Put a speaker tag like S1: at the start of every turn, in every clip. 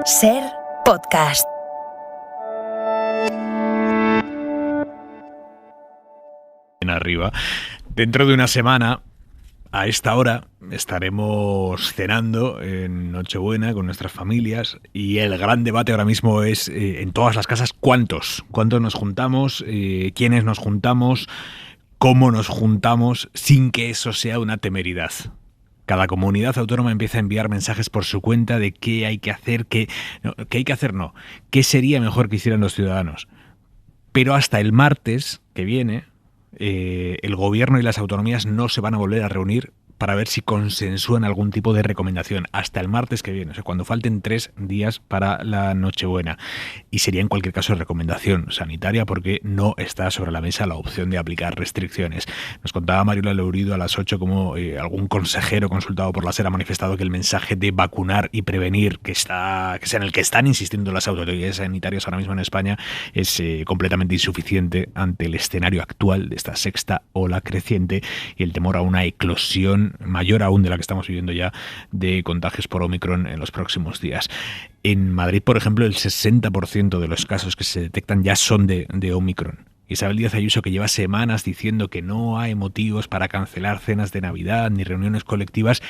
S1: Ser podcast.
S2: Arriba. Dentro de una semana, a esta hora, estaremos cenando en Nochebuena con nuestras familias y el gran debate ahora mismo es en todas las casas cuántos nos juntamos, quiénes nos juntamos, cómo nos juntamos, sin que eso sea una temeridad. Cada comunidad autónoma empieza a enviar mensajes por su cuenta de qué hay que hacer, qué sería mejor que hicieran los ciudadanos. Pero hasta el martes que viene, el gobierno y las autonomías no se van a volver a reunir para ver si consensúan algún tipo de recomendación hasta el martes que viene, o sea, cuando falten 3 días para la Nochebuena. Y sería en cualquier caso recomendación sanitaria porque no está sobre la mesa la opción de aplicar restricciones. Nos contaba Mariola Lourido a las 8 como algún consejero consultado por la SER ha manifestado que el mensaje de vacunar y prevenir que es en el que están insistiendo las autoridades sanitarias ahora mismo en España es completamente insuficiente ante el escenario actual de esta sexta ola creciente y el temor a una eclosión mayor aún de la que estamos viviendo ya de contagios por Omicron en los próximos días. En Madrid, por ejemplo, el 60% de los casos que se detectan ya son de Omicron. Isabel Díaz Ayuso, que lleva semanas diciendo que no hay motivos para cancelar cenas de Navidad ni reuniones colectivas,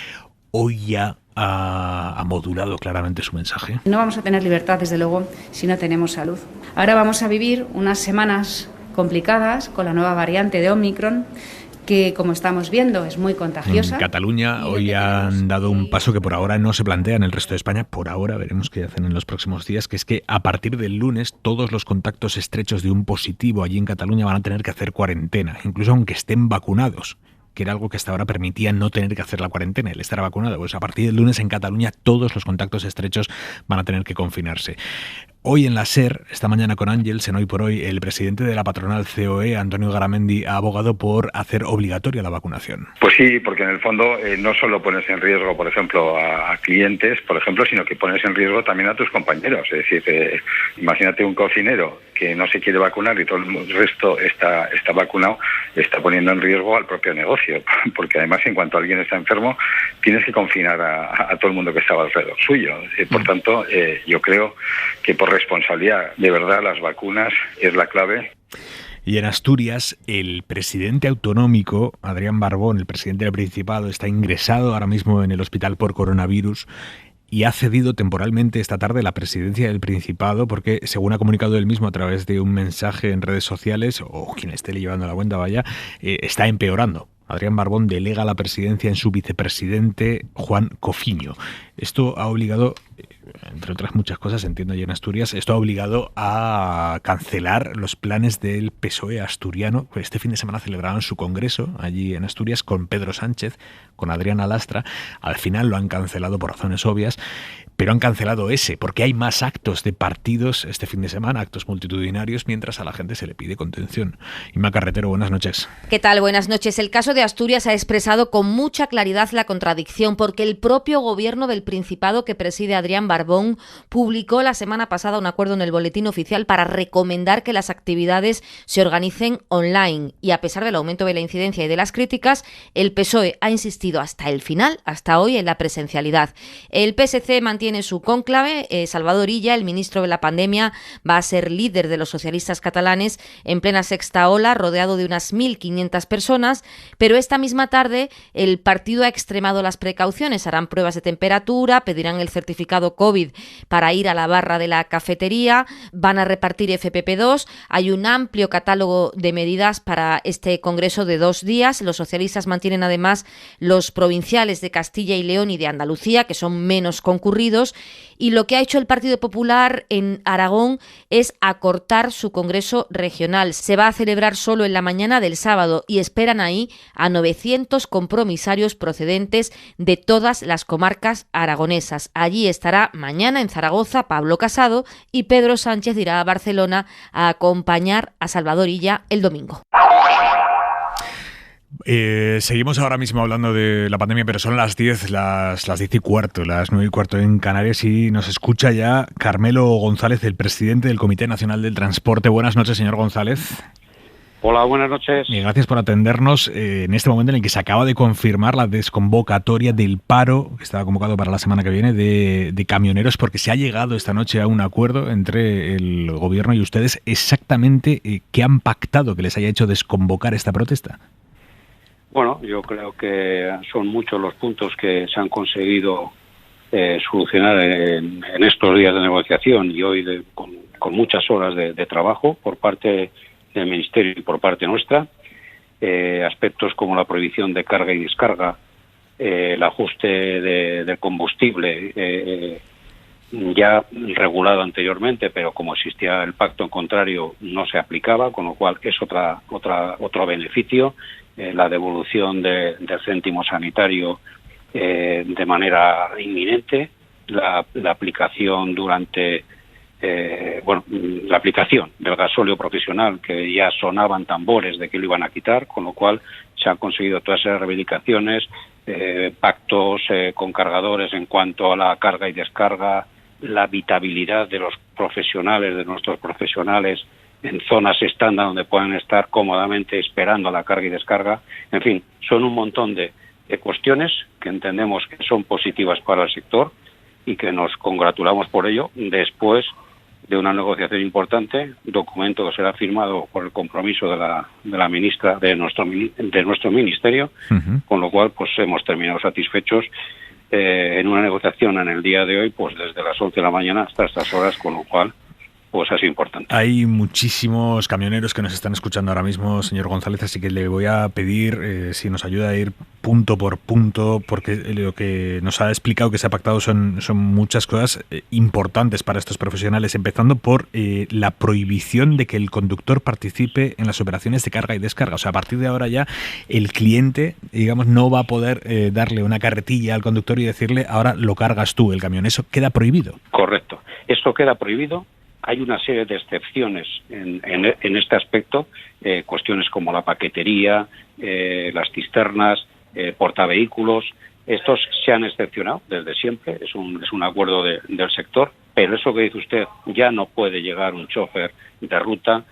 S2: hoy ya ha modulado claramente su mensaje.
S3: No vamos a tener libertad, desde luego, si no tenemos salud. Ahora vamos a vivir unas semanas complicadas con la nueva variante de Omicron, que, como estamos viendo, es muy contagiosa.
S2: En Cataluña hoy han dado un paso que por ahora no se plantea en el resto de España. Por ahora veremos qué hacen en los próximos días, que es que a partir del lunes todos los contactos estrechos de un positivo allí en Cataluña van a tener que hacer cuarentena, incluso aunque estén vacunados, que era algo que hasta ahora permitía no tener que hacer la cuarentena, el estar vacunado. Pues a partir del lunes en Cataluña todos los contactos estrechos van a tener que confinarse. Hoy en la SER, esta mañana con Ángels, en Hoy por Hoy, el presidente de la patronal COE, Antonio Garamendi, ha abogado por hacer obligatoria la vacunación.
S4: Pues sí, porque en el fondo no solo pones en riesgo, por ejemplo, a clientes, por ejemplo, sino que pones en riesgo también a tus compañeros. Es decir, imagínate un cocinero que no se quiere vacunar y todo el resto está vacunado, está poniendo en riesgo al propio negocio, porque además en cuanto alguien está enfermo, tienes que confinar a todo el mundo que estaba alrededor suyo. Por tanto, yo creo que por responsabilidad, de verdad, las vacunas es la clave.
S2: Y en Asturias, el presidente autonómico, Adrián Barbón, el presidente del Principado, está ingresado ahora mismo en el hospital por coronavirus y ha cedido temporalmente esta tarde la presidencia del Principado porque, según ha comunicado él mismo a través de un mensaje en redes sociales, o quien esté llevando la cuenta vaya, está empeorando. Adrián Barbón delega la presidencia en su vicepresidente Juan Cofiño. Esto ha obligado, entre otras muchas cosas, entiendo yo en Asturias, esto ha obligado a cancelar los planes del PSOE asturiano. Este fin de semana celebraron su congreso allí en Asturias con Pedro Sánchez, con Adriana Lastra. Al final lo han cancelado por razones obvias, pero han cancelado ese, porque hay más actos de partidos este fin de semana, actos multitudinarios, mientras a la gente se le pide contención. Inma Carretero, buenas noches.
S5: ¿Qué tal? Buenas noches. El caso de Asturias ha expresado con mucha claridad la contradicción, porque el propio gobierno del Principado que preside Adrián Barbón publicó la semana pasada un acuerdo en el Boletín Oficial para recomendar que las actividades se organicen online. Y a pesar del aumento de la incidencia y de las críticas, el PSOE ha insistido hasta el final, hasta hoy, en la presencialidad. El PSC mantiene su cónclave. Salvador Illa, el ministro de la pandemia, va a ser líder de los socialistas catalanes en plena sexta ola, rodeado de unas 1.500 personas, pero esta misma tarde el partido ha extremado las precauciones. Harán pruebas de temperatura, pedirán el certificado COVID para ir a la barra de la cafetería, van a repartir FPP2. Hay un amplio catálogo de medidas para este congreso de 2 días. Los socialistas mantienen además los provinciales de Castilla y León y de Andalucía, que son menos concurridos, y lo que ha hecho el Partido Popular en Aragón es acortar su congreso regional. Se va a celebrar solo en la mañana del sábado y esperan ahí a 900 compromisarios procedentes de todas las comarcas aragonesas. Allí estará mañana en Zaragoza Pablo Casado y Pedro Sánchez irá a Barcelona a acompañar a Salvador Illa el domingo.
S2: Seguimos ahora mismo hablando de la pandemia, pero son las 10, las 10 y cuarto, las 9 y cuarto en Canarias, y nos escucha ya Carmelo González, el presidente del Comité Nacional del Transporte. Buenas noches, señor González.
S6: Hola, buenas noches.
S2: Y gracias por atendernos en este momento en el que se acaba de confirmar la desconvocatoria del paro que estaba convocado para la semana que viene de camioneros, porque se ha llegado esta noche a un acuerdo entre el gobierno y ustedes. Exactamente, ¿qué han pactado que les haya hecho desconvocar esta protesta?
S6: Bueno, yo creo que son muchos los puntos que se han conseguido solucionar en estos días de negociación y hoy con muchas horas de trabajo por parte del Ministerio y por parte nuestra. Aspectos como la prohibición de carga y descarga, el ajuste del combustible, ya regulado anteriormente, pero como existía el pacto en contrario no se aplicaba, con lo cual es otro beneficio. La devolución del céntimo sanitario de manera inminente, la aplicación durante la aplicación del gasóleo profesional, que ya sonaban tambores de que lo iban a quitar, con lo cual se han conseguido todas esas reivindicaciones, pactos con cargadores en cuanto a la carga y descarga, la habitabilidad de los profesionales, de nuestros profesionales, en zonas estándar donde puedan estar cómodamente esperando la carga y descarga. En fin, son un montón de cuestiones que entendemos que son positivas para el sector y que nos congratulamos por ello después de una negociación importante, documento que será firmado por el compromiso de la ministra de nuestro ministerio, con lo cual pues hemos terminado satisfechos en una negociación en el día de hoy, pues desde las 11 de la mañana hasta estas horas, con lo cual pues ha sido importante.
S2: Hay muchísimos camioneros que nos están escuchando ahora mismo, señor González, así que le voy a pedir si nos ayuda a ir punto por punto, porque lo que nos ha explicado que se ha pactado son muchas cosas importantes para estos profesionales, empezando por la prohibición de que el conductor participe en las operaciones de carga y descarga. O sea, a partir de ahora ya el cliente, digamos, no va a poder darle una carretilla al conductor y decirle, ahora lo cargas tú el camión. Eso queda prohibido.
S6: Correcto. Esto queda prohibido. Hay una serie de excepciones en este aspecto, cuestiones como la paquetería, las cisternas, portavehículos. Estos se han excepcionado desde siempre, es un acuerdo del sector, pero eso que dice usted, ya no puede llegar un chofer de ruta,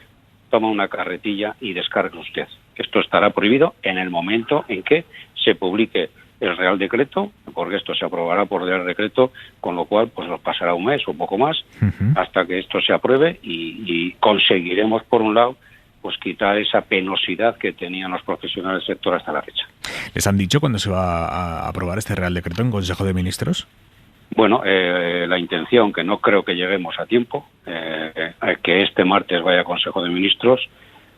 S6: toma una carretilla y descarga usted. Esto estará prohibido en el momento en que se publique el Real Decreto, porque esto se aprobará por Real Decreto, con lo cual pues nos pasará un mes o poco más hasta que esto se apruebe y conseguiremos, por un lado, pues quitar esa penosidad que tenían los profesionales del sector hasta la fecha.
S2: ¿Les han dicho cuándo se va a aprobar este Real Decreto en Consejo de Ministros?
S6: Bueno, la intención, que no creo que lleguemos a tiempo, que este martes vaya a Consejo de Ministros.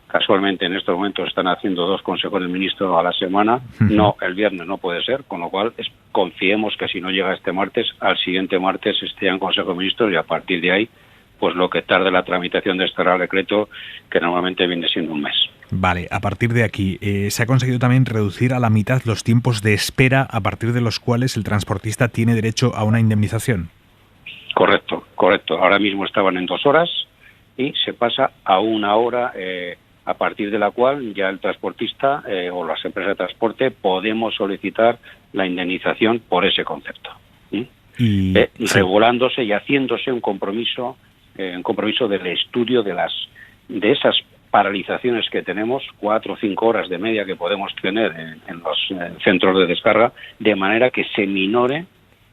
S6: Casualmente en estos momentos están haciendo 2 consejos de ministros a la semana. No, el viernes no puede ser, con lo cual confiemos que si no llega este martes, al siguiente martes esté en Consejo de Ministros y a partir de ahí, pues lo que tarde la tramitación de este Real Decreto, que normalmente viene siendo un mes.
S2: Vale, a partir de aquí, se ha conseguido también reducir a la mitad los tiempos de espera a partir de los cuales el transportista tiene derecho a una indemnización.
S6: Correcto. Ahora mismo estaban en 2 horas y se pasa a 1 hora, a partir de la cual ya el transportista o las empresas de transporte podemos solicitar la indemnización por ese concepto. Regulándose y haciéndose un compromiso del estudio de esas paralizaciones que tenemos, 4 o 5 horas de media que podemos tener en los centros de descarga, de manera que se minore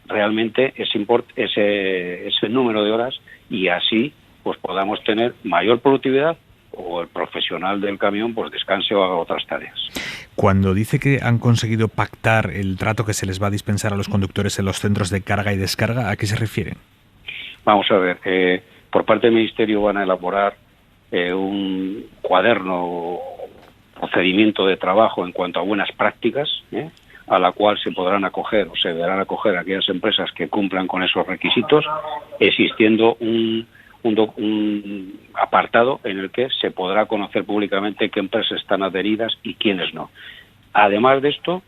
S6: realmente ese número de horas y así pues podamos tener mayor productividad o el profesional del camión pues descanse o haga otras tareas.
S2: Cuando dice que han conseguido pactar el trato que se les va a dispensar a los conductores en los centros de carga y descarga, ¿a qué se refieren?
S6: Vamos a ver, por parte del Ministerio van a elaborar un cuaderno, procedimiento de trabajo en cuanto a buenas prácticas, a la cual se podrán acoger o se deberán acoger aquellas empresas que cumplan con esos requisitos, existiendo un apartado en el que se podrá conocer públicamente qué empresas están adheridas y quiénes no. Además de esto,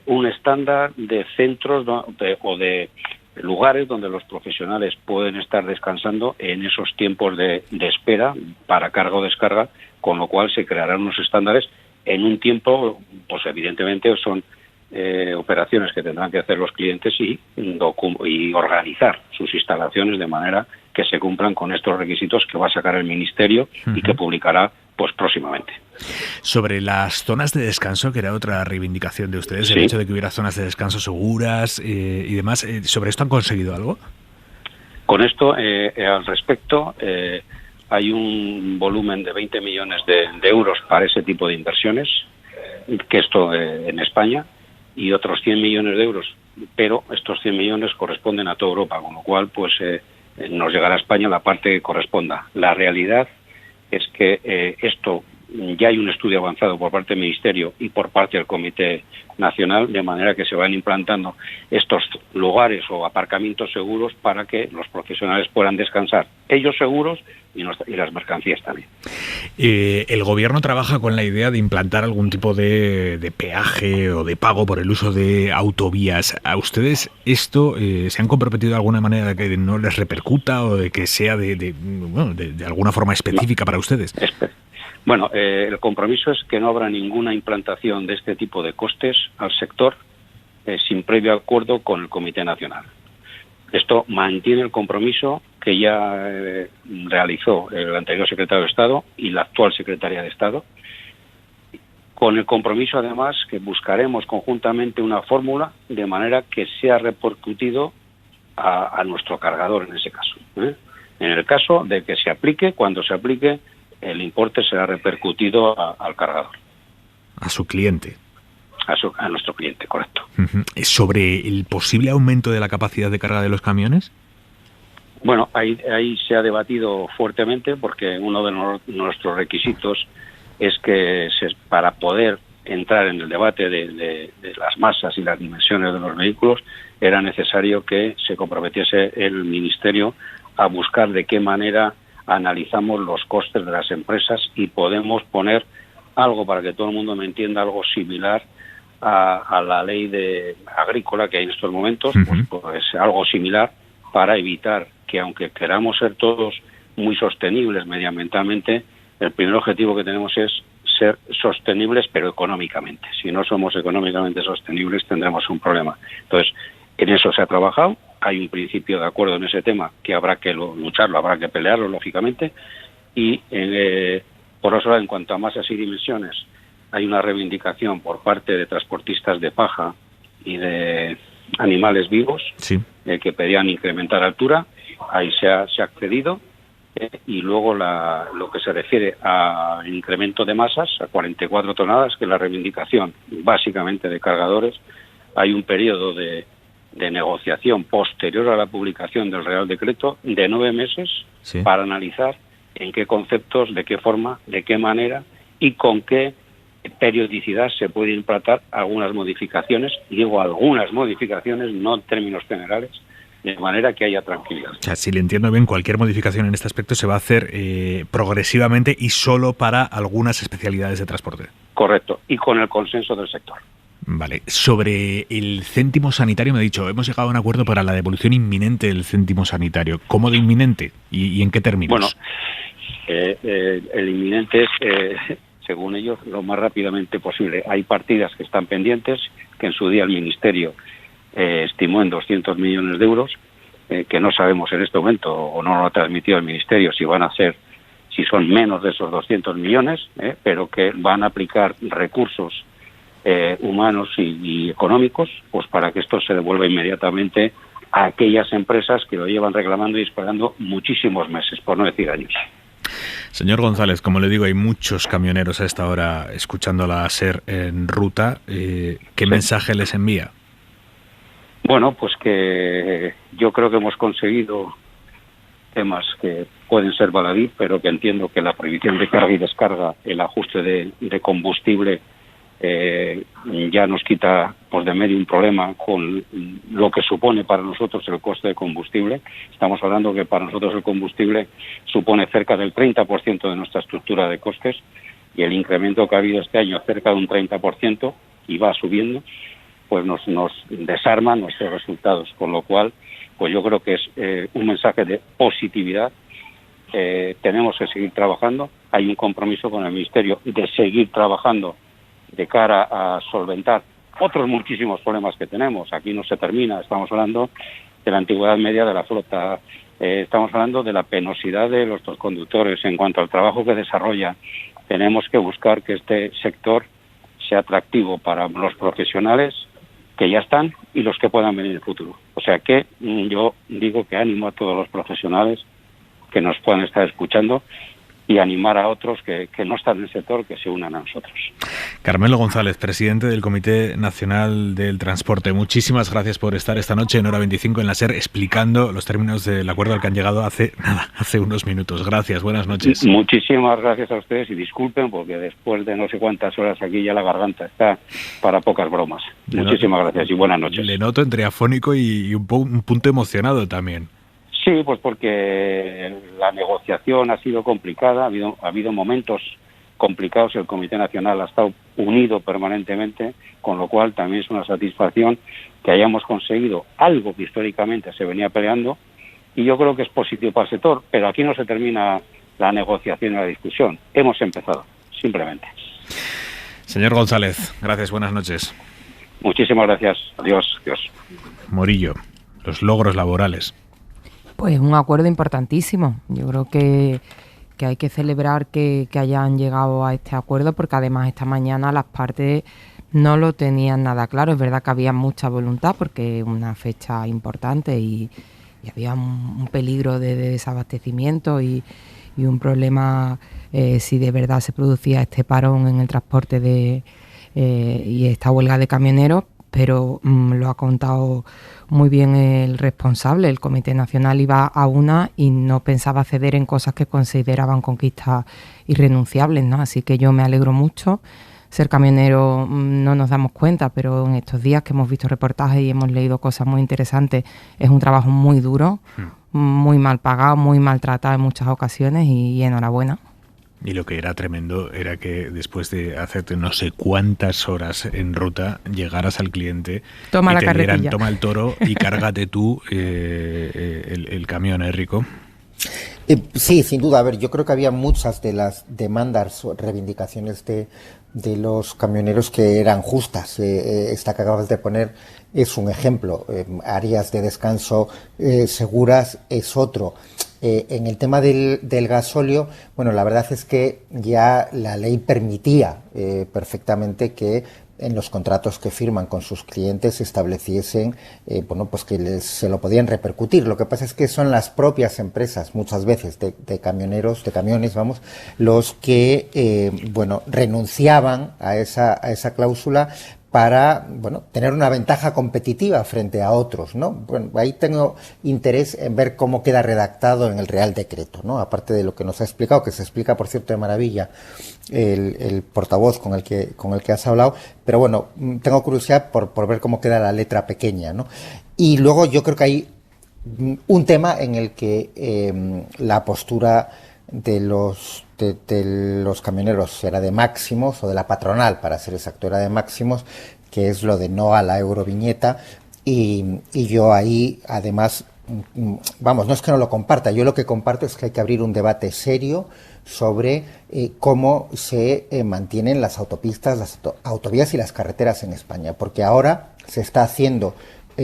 S6: un estándar de centros o de lugares donde los profesionales pueden estar descansando en esos tiempos de espera para carga o descarga, con lo cual se crearán unos estándares en un tiempo, pues evidentemente son operaciones que tendrán que hacer los clientes y organizar sus instalaciones de manera que se cumplan con estos requisitos que va a sacar el Ministerio y que publicará pues próximamente.
S2: Sobre las zonas de descanso, que era otra reivindicación de ustedes, el hecho de que hubiera zonas de descanso seguras y demás, ¿sobre esto han conseguido algo?
S6: Con esto, al respecto, hay un volumen de 20 millones de euros para ese tipo de inversiones, que esto en España, y otros 100 millones de euros, pero estos 100 millones corresponden a toda Europa, con lo cual pues nos llegará a España la parte que corresponda. La realidad es que esto ya hay un estudio avanzado por parte del Ministerio y por parte del Comité Nacional, de manera que se van implantando estos lugares o aparcamientos seguros para que los profesionales puedan descansar, ellos seguros y las mercancías también.
S2: El gobierno trabaja con la idea de implantar algún tipo de peaje o de pago por el uso de autovías. ¿A ustedes esto se han comprometido de alguna manera de que no les repercuta o de que sea de alguna forma específica para ustedes?
S6: Bueno, el compromiso es que no habrá ninguna implantación de este tipo de costes al sector sin previo acuerdo con el Comité Nacional. Esto mantiene el compromiso que ya realizó el anterior secretario de Estado y la actual secretaria de Estado, con el compromiso además que buscaremos conjuntamente una fórmula de manera que sea repercutido a nuestro cargador en ese caso. En el caso de que se aplique, cuando se aplique, el importe será repercutido al cargador.
S2: A su cliente.
S6: A nuestro cliente, correcto.
S2: ¿Sobre el posible aumento de la capacidad de carga de los camiones?
S6: Bueno, ahí se ha debatido fuertemente porque uno de nuestros requisitos es que para poder entrar en el debate de las masas y las dimensiones de los vehículos era necesario que se comprometiese el Ministerio a buscar de qué manera analizamos los costes de las empresas y podemos poner algo, para que todo el mundo me entienda, algo similar a la ley agrícola que hay en estos momentos, pues algo similar para evitar que, aunque queramos ser todos muy sostenibles medioambientalmente, el primer objetivo que tenemos es ser sostenibles pero económicamente. Si no somos económicamente sostenibles tendremos un problema. Entonces, en eso se ha trabajado. Hay un principio de acuerdo en ese tema que habrá que lucharlo, habrá que pelearlo, lógicamente. Y por otro lado, en cuanto a masas y dimensiones, hay una reivindicación por parte de transportistas de paja y de animales vivos que pedían incrementar altura. Ahí se ha accedido. Y luego lo que se refiere a incremento de masas, a 44 toneladas, que es la reivindicación básicamente de cargadores, hay un periodo de negociación posterior a la publicación del Real Decreto de 9 meses para analizar en qué conceptos, de qué forma, de qué manera y con qué periodicidad se puede implantar algunas modificaciones, digo algunas modificaciones, no en términos generales, de manera que haya tranquilidad.
S2: O sea, si le entiendo bien, cualquier modificación en este aspecto se va a hacer progresivamente y solo para algunas especialidades de transporte.
S6: Correcto, y con el consenso del sector.
S2: Vale. Sobre el céntimo sanitario, me ha dicho, hemos llegado a un acuerdo para la devolución inminente del céntimo sanitario. ¿Cómo de inminente? ¿Y en qué términos?
S6: Bueno, el inminente es, según ellos, lo más rápidamente posible. Hay partidas que están pendientes, que en su día el Ministerio estimó en 200 millones de euros, que no sabemos en este momento, o no lo ha transmitido el Ministerio, si son menos de esos 200 millones, pero que van a aplicar recursos humanos y económicos, pues para que esto se devuelva inmediatamente a aquellas empresas que lo llevan reclamando y esperando muchísimos meses, por no decir años.
S2: Señor González, como le digo, hay muchos camioneros a esta hora escuchando la SER en ruta. ¿Qué mensaje les envía?
S6: Bueno, pues que yo creo que hemos conseguido temas que pueden ser baladí, pero que entiendo que la prohibición de carga y descarga, el ajuste de combustible, ya nos quita pues de medio un problema con lo que supone para nosotros el coste de combustible. Estamos hablando que para nosotros el combustible supone cerca del 30% de nuestra estructura de costes, y el incremento que ha habido este año, cerca de un 30%, y va subiendo, pues nos desarma nuestros resultados, con lo cual pues yo creo que es un mensaje de positividad. Tenemos que seguir trabajando, hay un compromiso con el Ministerio de seguir trabajando de cara a solventar otros muchísimos problemas que tenemos. Aquí no se termina, estamos hablando de la antigüedad media de la flota, estamos hablando de la penosidad de los conductores en cuanto al trabajo que desarrollan, tenemos que buscar que este sector sea atractivo para los profesionales que ya están y los que puedan venir en el futuro. O sea que yo digo que animo a todos los profesionales que nos puedan estar escuchando y animar a otros que no están en el sector que se unan a nosotros.
S2: Carmelo González, presidente del Comité Nacional del Transporte, muchísimas gracias por estar esta noche en Hora 25 en la SER explicando los términos del acuerdo al que han llegado hace unos minutos. Gracias, buenas noches.
S6: Muchísimas gracias a ustedes y disculpen porque después de no sé cuántas horas aquí ya la garganta está para pocas bromas. Muchísimas gracias y buenas noches.
S2: Le noto entre afónico y un punto emocionado también.
S6: Sí, pues porque la negociación ha sido complicada, ha habido momentos complicados, el Comité Nacional ha estado unido permanentemente, con lo cual también es una satisfacción que hayamos conseguido algo que históricamente se venía peleando, y yo creo que es positivo para el sector, pero aquí no se termina la negociación y la discusión, hemos empezado, simplemente.
S2: Señor González, gracias, buenas noches.
S6: Muchísimas gracias, adiós.
S2: Morillo, los logros laborales.
S7: Pues un acuerdo importantísimo. Yo creo que hay que celebrar que hayan llegado a este acuerdo, porque además esta mañana las partes no lo tenían nada claro. Es verdad que había mucha voluntad porque es una fecha importante y había un peligro de desabastecimiento y un problema si de verdad se producía este parón en el transporte y esta huelga de camioneros, pero lo ha contado muy bien el responsable. El Comité Nacional iba a una y no pensaba ceder en cosas que consideraban conquistas irrenunciables, ¿no? Así que yo me alegro mucho. Ser camionero no nos damos cuenta, pero en estos días que hemos visto reportajes y hemos leído cosas muy interesantes, es un trabajo muy duro, muy mal pagado, muy maltratado en muchas ocasiones y enhorabuena.
S2: Y lo que era tremendo era que después de hacerte no sé cuántas horas en ruta, llegaras al cliente
S7: toma
S2: y
S7: la
S2: te
S7: carretilla.
S2: dieran, toma el toro y cárgate tú el camión, Rico.
S8: Sí, sin duda. A ver, yo creo que había muchas de las demandas o reivindicaciones de los camioneros que eran justas. Esta que acabas de poner es un ejemplo. Áreas de descanso seguras es otro. En el tema del gasóleo, bueno, la verdad es que ya la ley permitía perfectamente que en los contratos que firman con sus clientes estableciesen, pues que se lo podían repercutir. Lo que pasa es que son las propias empresas, muchas veces de camiones, los que, renunciaban a esa cláusula para, tener una ventaja competitiva frente a otros, ¿no? Bueno, ahí tengo interés en ver cómo queda redactado en el Real Decreto, ¿no? Aparte de lo que nos ha explicado, que se explica, por cierto, de maravilla el portavoz con el que has hablado, pero bueno, tengo curiosidad por ver cómo queda la letra pequeña, ¿no? Y luego yo creo que hay un tema en el que la postura de los camioneros era de Máximos, o de la patronal, para ser exacto, era de Máximos, que es lo de no a la euroviñeta, y yo ahí, además, no es que no lo comparta, yo lo que comparto es que hay que abrir un debate serio sobre cómo se mantienen las autopistas, las autovías y las carreteras en España, porque ahora se está haciendo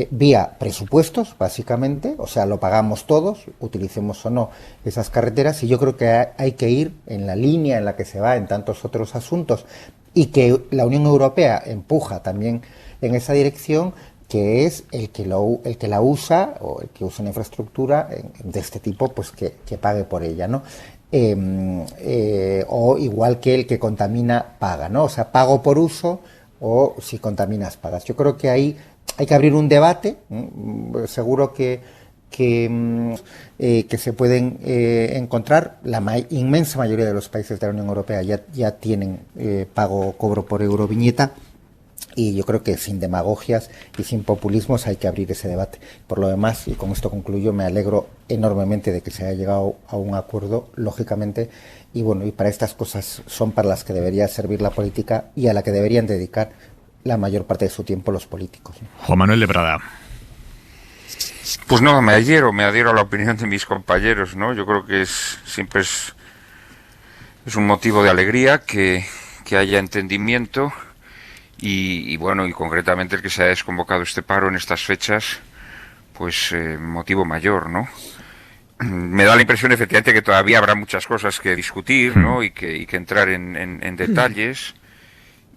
S8: vía presupuestos, básicamente, o sea, lo pagamos todos, utilicemos o no esas carreteras, y yo creo que hay que ir en la línea en la que se va en tantos otros asuntos, y que la Unión Europea empuja también en esa dirección, que es el que la usa, o el que usa una infraestructura de este tipo, pues que pague por ella, ¿no? O igual que el que contamina paga, ¿no? O sea, pago por uso, o si contaminas pagas. Yo creo que ahí hay que abrir un debate. Seguro que se pueden encontrar. La inmensa mayoría de los países de la Unión Europea ya tienen cobro por euroviñeta, y yo creo que sin demagogias y sin populismos hay que abrir ese debate. Por lo demás, y con esto concluyo, me alegro enormemente de que se haya llegado a un acuerdo, lógicamente, y para estas cosas son para las que debería servir la política y a la que deberían dedicar la mayor parte de su tiempo los políticos.
S2: Juan Manuel de Prada.
S9: Pues no, me adhiero a la opinión de mis compañeros, ¿no? Yo creo que siempre es un motivo de alegría que haya entendimiento y concretamente el que se haya desconvocado este paro en estas fechas, pues motivo mayor, ¿no? me da la impresión efectivamente que todavía habrá muchas cosas que discutir, ¿no? y que entrar en detalles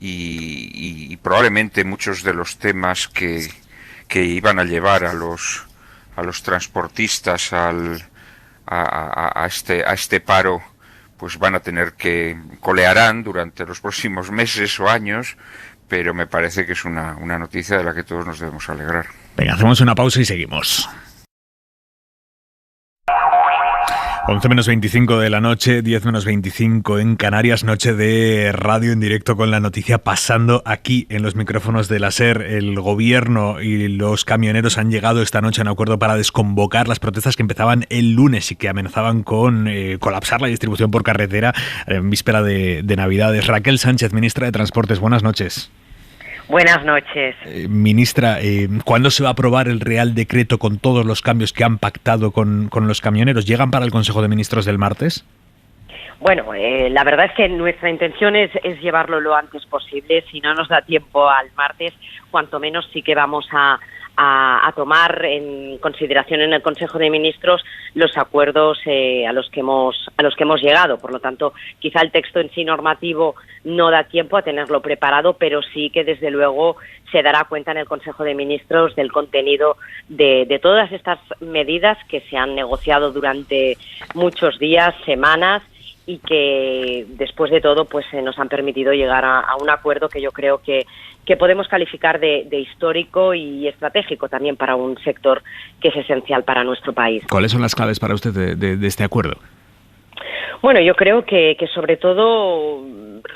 S9: y probablemente muchos de los temas que iban a llevar a los transportistas a este paro pues van a tener que colearán durante los próximos meses o años, pero me parece que es una noticia de la que todos nos debemos alegrar.
S2: Venga, hacemos una pausa y seguimos. 11 menos 25 de la noche, 10 menos 25 en Canarias, noche de radio en directo con la noticia pasando aquí en los micrófonos de la SER. El gobierno y los camioneros han llegado esta noche a un acuerdo para desconvocar las protestas que empezaban el lunes y que amenazaban con colapsar la distribución por carretera en víspera de Navidades. Raquel Sánchez, ministra de Transportes, buenas noches.
S10: Buenas noches.
S2: Ministra, ¿cuándo se va a aprobar el Real Decreto con todos los cambios que han pactado con los camioneros? ¿Llegan para el Consejo de Ministros del martes?
S10: Bueno, la verdad es que nuestra intención es llevarlo lo antes posible. Si no nos da tiempo al martes, cuanto menos sí que vamos a tomar en consideración en el Consejo de Ministros los acuerdos a los que hemos llegado. Por lo tanto, quizá el texto en sí normativo no da tiempo a tenerlo preparado, pero sí que desde luego se dará cuenta en el Consejo de Ministros del contenido de todas estas medidas que se han negociado durante muchos días, semanas, y que después de todo pues nos han permitido llegar a un acuerdo que yo creo que podemos calificar de histórico y estratégico también para un sector que es esencial para nuestro país.
S2: ¿Cuáles son las claves para usted de este acuerdo?
S10: Bueno, yo creo que sobre todo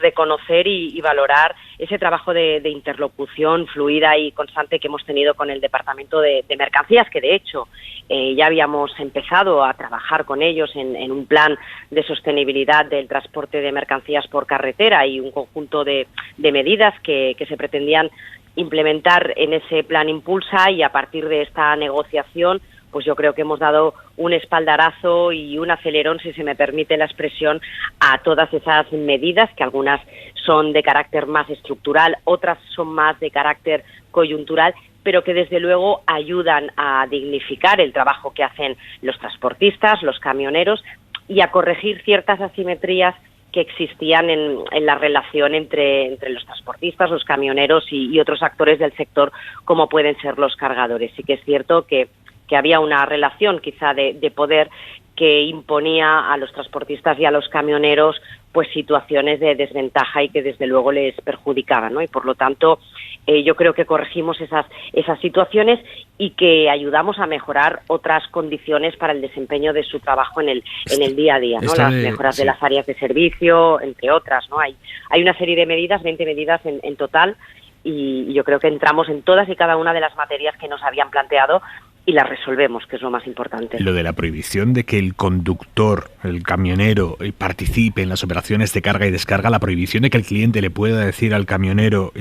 S10: reconocer y valorar ese trabajo de interlocución fluida y constante que hemos tenido con el Departamento de Mercancías, que de hecho ya habíamos empezado a trabajar con ellos en un plan de sostenibilidad del transporte de mercancías por carretera y un conjunto de medidas que se pretendían implementar en ese plan Impulsa, y a partir de esta negociación pues yo creo que hemos dado un espaldarazo y un acelerón, si se me permite la expresión, a todas esas medidas, que algunas son de carácter más estructural, otras son más de carácter coyuntural, pero que desde luego ayudan a dignificar el trabajo que hacen los transportistas, los camioneros, y a corregir ciertas asimetrías que existían en la relación entre los transportistas, los camioneros y otros actores del sector, como pueden ser los cargadores. Sí que es cierto que había una relación quizá de poder que imponía a los transportistas y a los camioneros pues situaciones de desventaja y que desde luego les perjudicaban, ¿no? Y por lo tanto yo creo que corregimos esas situaciones y que ayudamos a mejorar otras condiciones para el desempeño de su trabajo en el día a día, ¿no? Las mejoras de las áreas de servicio, entre otras, ¿no? Hay una serie de medidas, 20 medidas en total, y yo creo que entramos en todas y cada una de las materias que nos habían planteado y las resolvemos, que es lo más importante.
S2: Lo de la prohibición de que el conductor, el camionero, participe en las operaciones de carga y descarga, la prohibición de que el cliente le pueda decir al camionero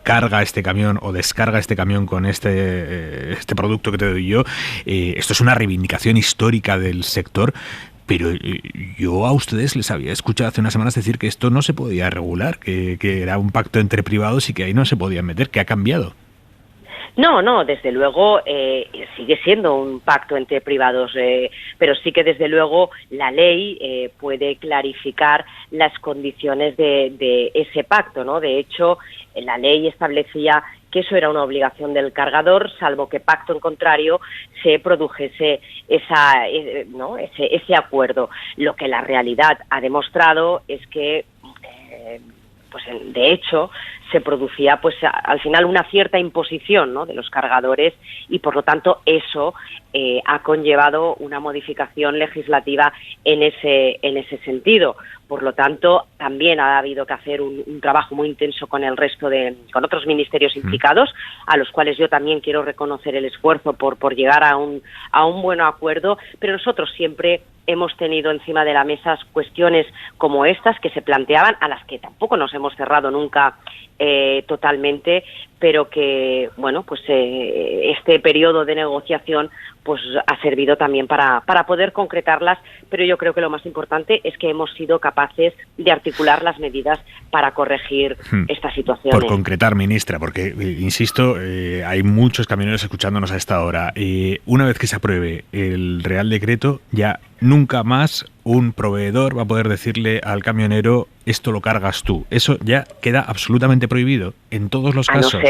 S2: carga este camión o descarga este camión con este producto que te doy yo, esto es una reivindicación histórica del sector. Pero yo a ustedes les había escuchado hace unas semanas decir que esto no se podía regular, que era un pacto entre privados y que ahí no se podían meter. ¿Qué ha cambiado?
S10: No, desde luego sigue siendo un pacto entre privados, pero sí que desde luego la ley puede clarificar las condiciones de ese pacto, ¿no? De hecho, la ley establecía que eso era una obligación del cargador, salvo que pacto en contrario se produjese ese acuerdo. Lo que la realidad ha demostrado es que pues de hecho se producía pues al final una cierta imposición, ¿no?, de los cargadores, y por lo tanto eso ha conllevado una modificación legislativa en ese sentido. Por lo tanto, también ha habido que hacer un trabajo muy intenso con con otros ministerios implicados, a los cuales yo también quiero reconocer el esfuerzo por llegar a un buen acuerdo, pero nosotros siempre hemos tenido encima de la mesa cuestiones como estas que se planteaban, a las que tampoco nos hemos cerrado nunca totalmente, pero que, bueno, pues este periodo de negociación pues ha servido también para poder concretarlas, pero yo creo que lo más importante es que hemos sido capaces de articular las medidas para corregir esta situación.
S2: Por concretar, ministra, porque, insisto, hay muchos camioneros escuchándonos a esta hora. Una vez que se apruebe el Real Decreto, ya nunca más un proveedor va a poder decirle al camionero, esto lo cargas tú. Eso ya queda absolutamente prohibido en todos los casos.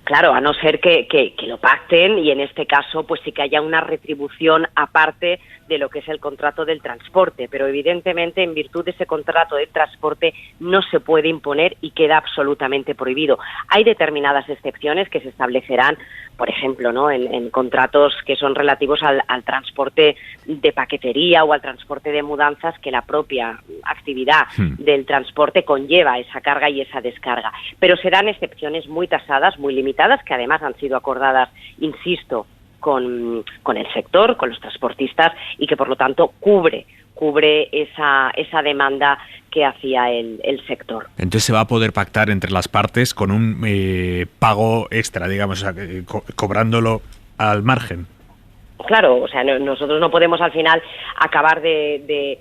S10: Claro, a no ser que lo pacten y en este caso pues sí que haya una retribución aparte de lo que es el contrato del transporte, pero evidentemente en virtud de ese contrato del transporte no se puede imponer y queda absolutamente prohibido. Hay determinadas excepciones que se establecerán, por ejemplo, ¿no?, en contratos que son relativos al transporte de paquetería o al transporte de mudanzas, que la propia actividad del transporte conlleva esa carga y esa descarga. Pero serán excepciones muy tasadas, muy limitadas, que además han sido acordadas, insisto, con el sector, con los transportistas, y que por lo tanto cubre esa demanda que hacía el sector.
S2: Entonces se va a poder pactar entre las partes con un pago extra, digamos, o sea, cobrándolo al margen.
S10: Claro, o sea, nosotros no podemos al final acabar de